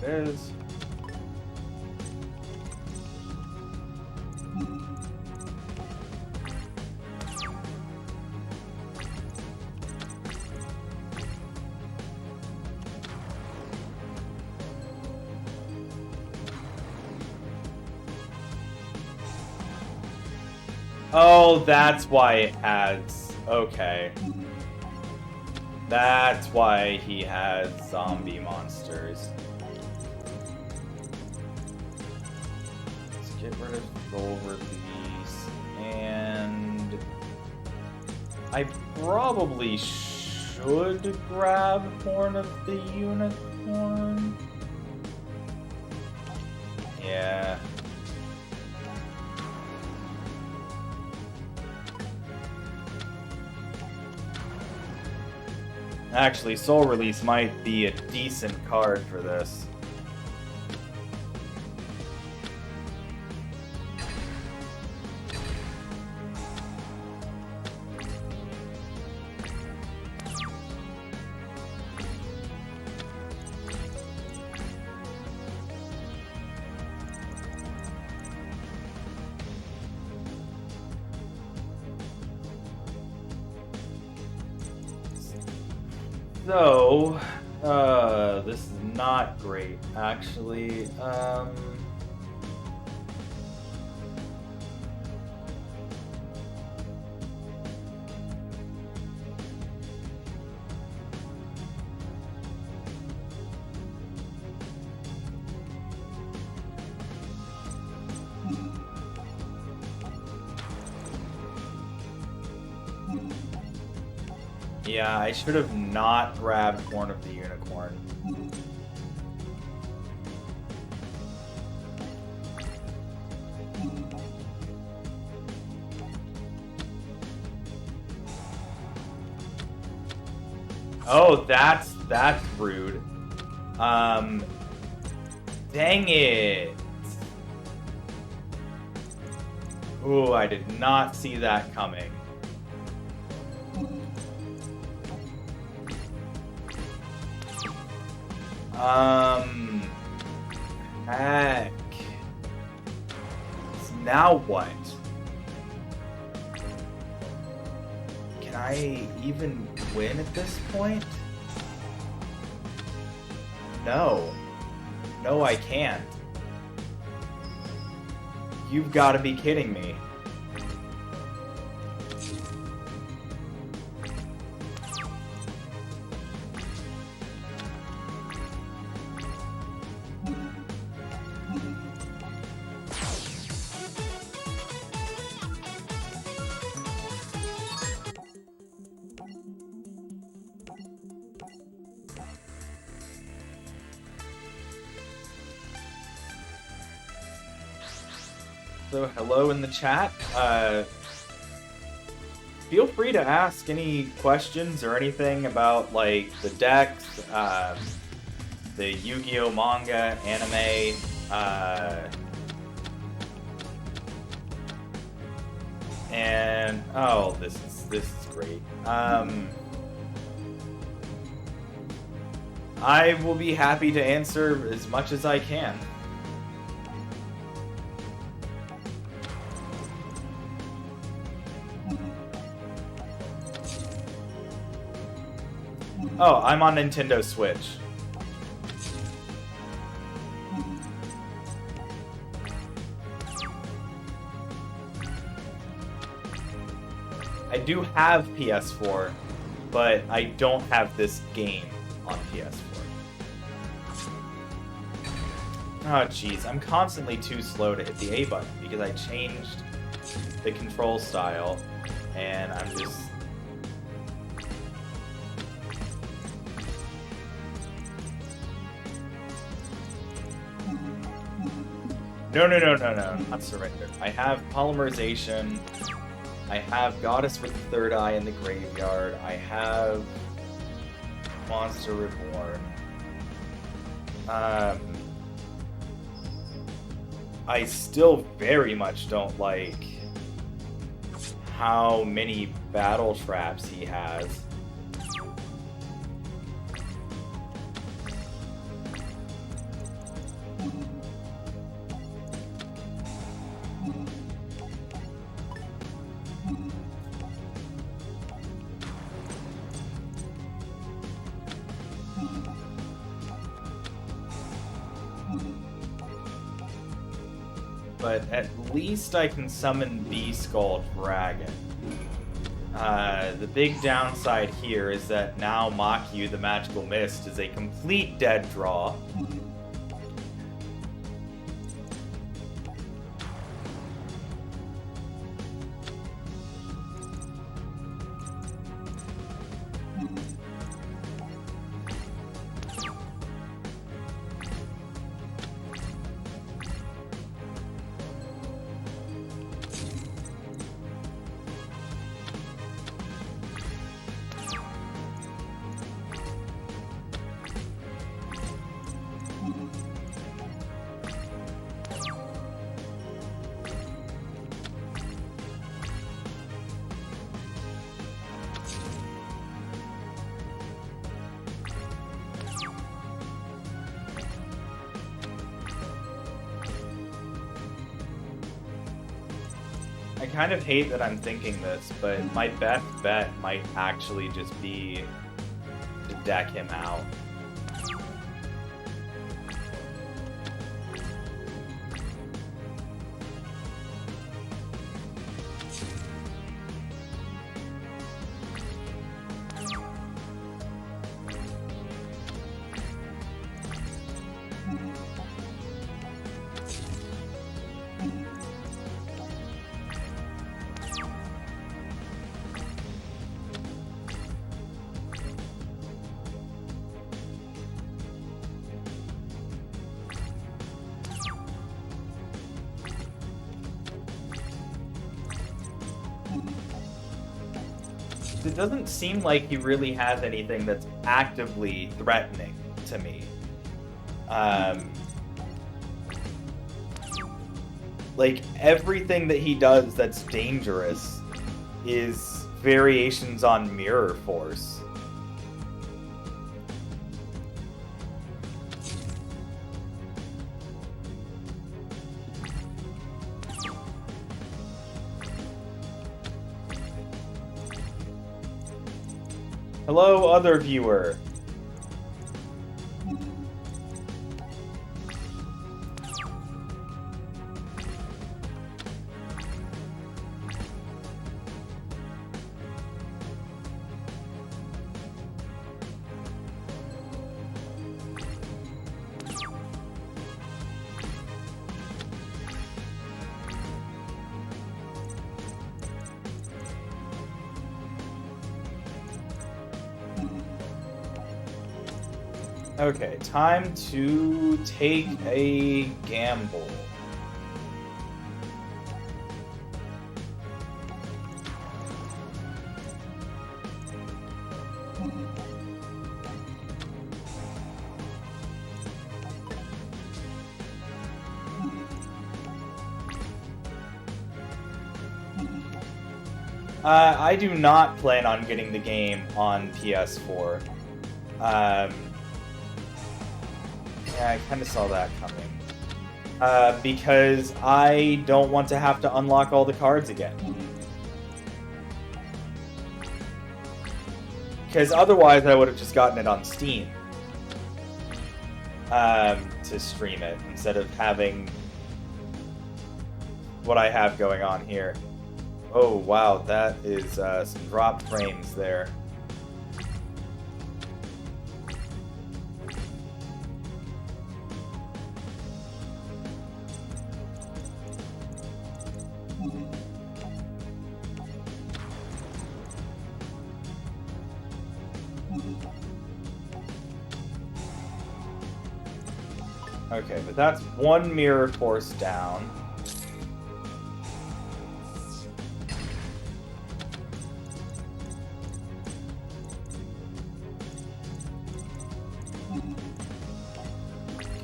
There it is. Oh, that's why it has... Okay. That's why he has zombie monsters. get rid of Soul Release, and I probably should grab Horn of the Unicorn. Yeah. Actually, Soul Release might be a decent card for this. So, this is not great, actually. Yeah, I should have not grabbed Horn of the Unicorn. Oh, that's rude. Dang it. Ooh, I did not see that coming. Heck. So now what? Can I even win at this point? No. No, I can't. You've got to be kidding me. So hello in the chat. Feel free to ask any questions or anything about like the decks, the Yu-Gi-Oh manga, anime, and oh, this is great. I will be happy to answer as much as I can. Oh, I'm on Nintendo Switch. I do have PS4, but I don't have this game on PS4. Oh, jeez. I'm constantly too slow to hit the A button because I changed the control style, and I'm just... No, not surrender. I have polymerization. I have Goddess with the Third Eye in the graveyard. I have Monster Reborn. I still very much don't like how many battle traps he has. But at least I can summon Beaskull Dragon. The big downside here is that now Makyu the Magical Mist is a complete dead draw. I kind of hate that I'm thinking this, but my best bet might actually just be to deck him out. It doesn't seem like he really has anything that's actively threatening to me. Like, everything that he does that's dangerous is variations on Mirror Force. Hello, other viewer. Okay, time to take a gamble. I do not plan on getting the game on PS4. Yeah, I kind of saw that coming. Because I don't want to have to unlock all the cards again. Because otherwise I would have just gotten it on Steam. To stream it, instead of having what I have going on here. Oh, wow, that is some drop frames there. Okay, but that's one Mirror Force down.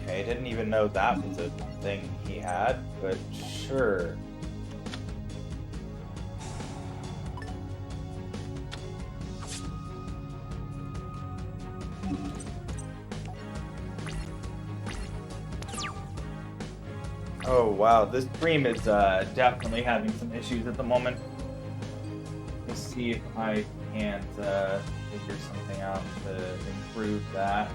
Okay, I didn't even know that was a thing he had, but sure. Oh wow, this stream is definitely having some issues at the moment. Let's see if I can't figure something out to improve that.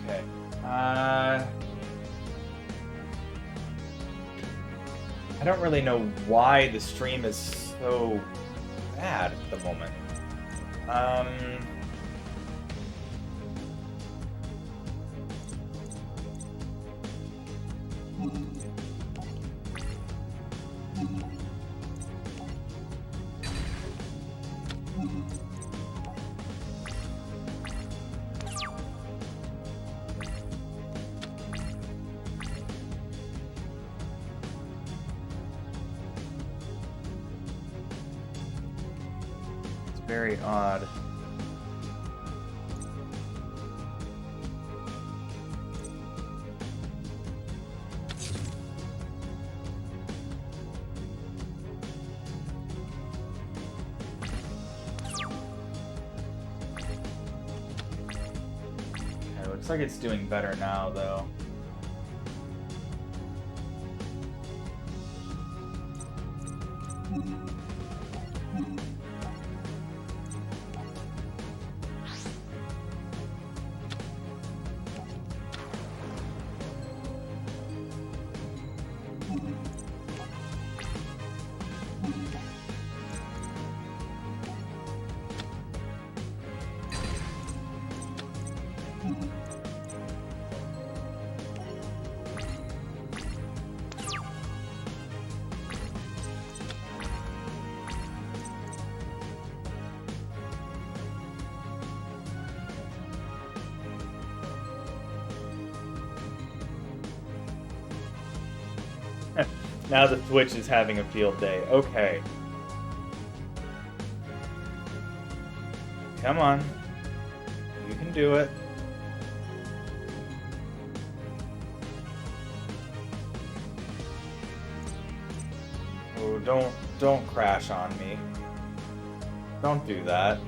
Okay. I don't really know why the stream is so bad at the moment. Very odd. Okay, looks like it's doing better now, though. Now the Switch is having a field day. Okay. Come on. You can do it. Oh, don't crash on me. Don't do that.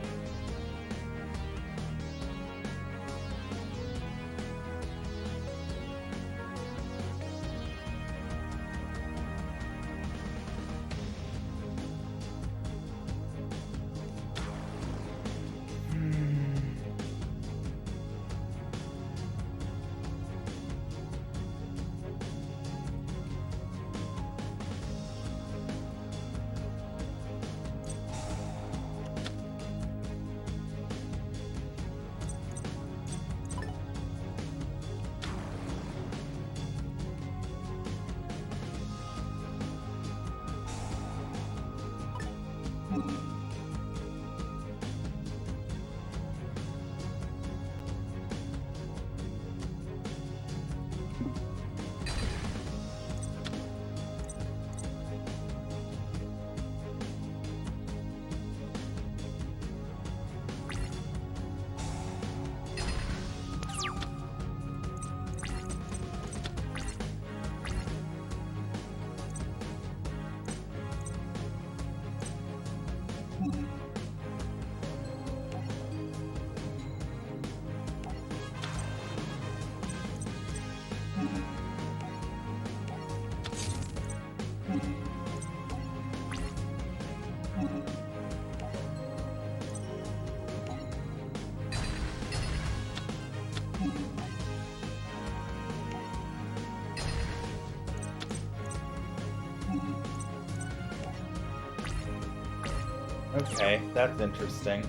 Okay, that's interesting.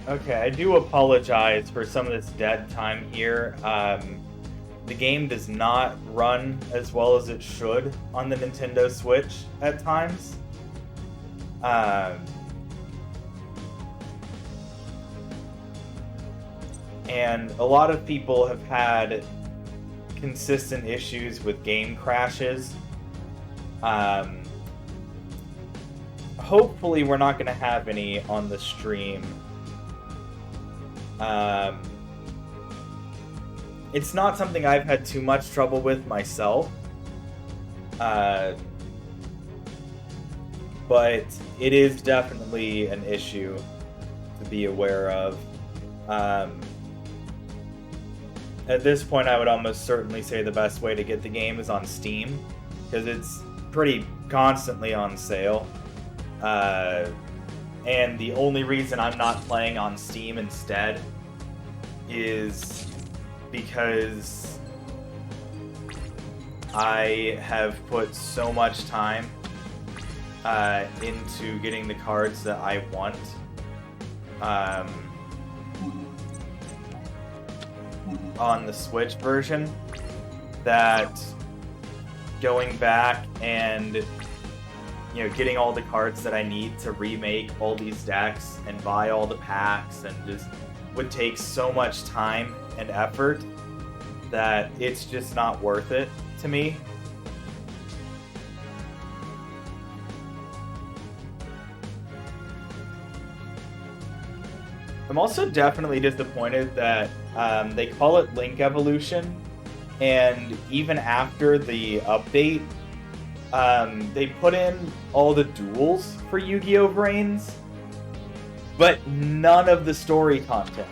Okay, I do apologize for some of this dead time here. The game does not run as well as it should on the Nintendo Switch at times. And a lot of people have had consistent issues with game crashes. Hopefully we're not going to have any on the stream. It's not something I've had too much trouble with myself. But it is definitely an issue to be aware of. At this point, I would almost certainly say the best way to get the game is on Steam, because it's pretty constantly on sale. And the only reason I'm not playing on Steam instead is because I have put so much time into getting the cards that I want. On the Switch version, that going back and, you know, getting all the cards that I need to remake all these decks and buy all the packs and just would take so much time and effort that it's just not worth it to me. I'm also definitely disappointed that they call it Link Evolution, and even after the update, they put in all the duels for Yu-Gi-Oh! Brains, but none of the story content.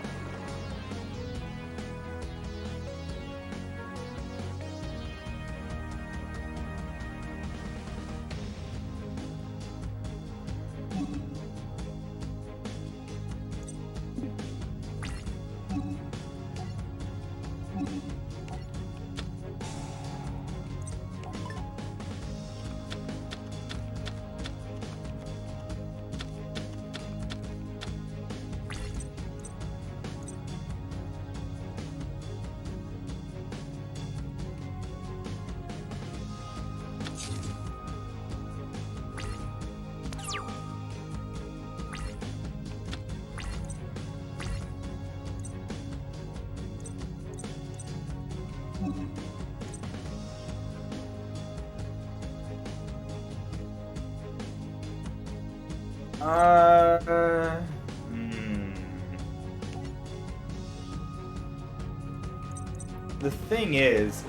The thing is,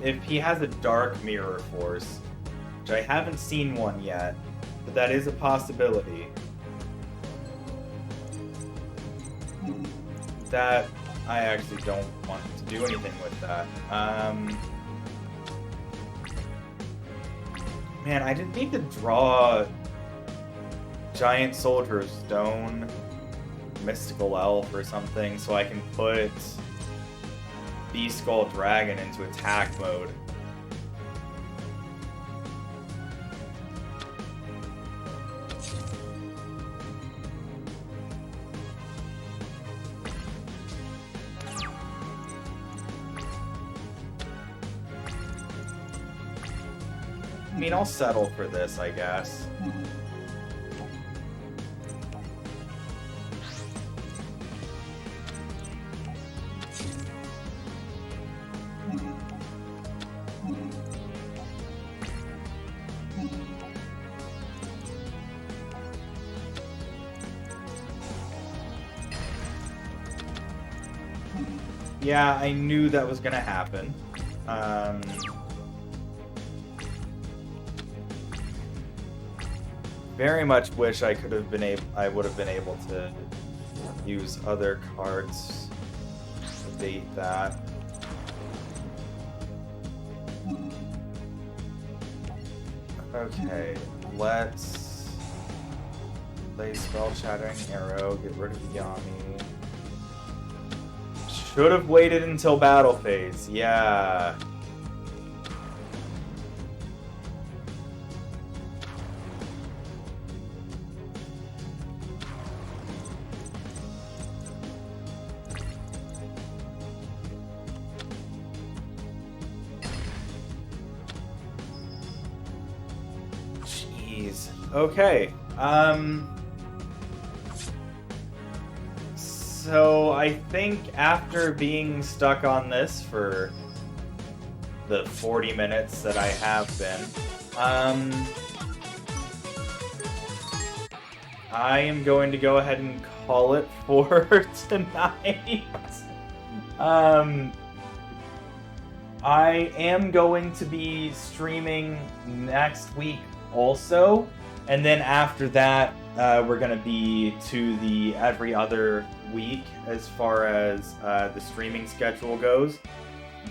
if he has a Dark Mirror Force, which I haven't seen one yet, but that is a possibility. That I actually don't want to do anything with that. Man, I just need to draw Giant Soldier of Stone, Mystical Elf or something, so I can put Beast Skull Dragon into attack mode. I mean, I'll settle for this, I guess. Yeah, I knew that was gonna happen. Very much wish I could have been I would have been able to use other cards to bait that. Okay, let's play Spell Shattering Arrow, get rid of Yami. Should have waited until battle phase, yeah. Jeez. Okay. So I think after being stuck on this for the 40 minutes that I have been, I am going to go ahead and call it for tonight. I am going to be streaming next week also, and then after that, we're going to be to the every other week as far as the streaming schedule goes.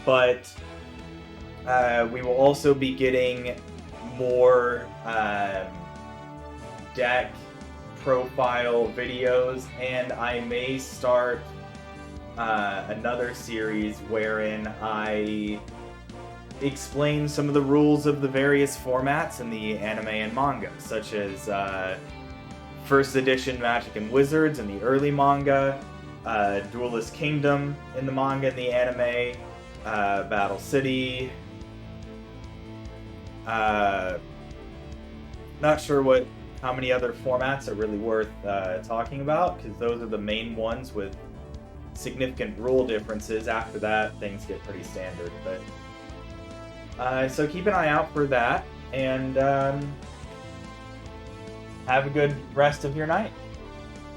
But we will also be getting more deck profile videos, and I may start another series wherein I explains some of the rules of the various formats in the anime and manga, such as first edition Magic and Wizards in the early manga, Duelist Kingdom in the manga and the anime, Battle City. Not sure how many other formats are really worth talking about, because those are the main ones with significant rule differences. After that, things get pretty standard. But so keep an eye out for that, and have a good rest of your night.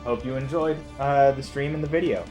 Hope you enjoyed the stream and the video.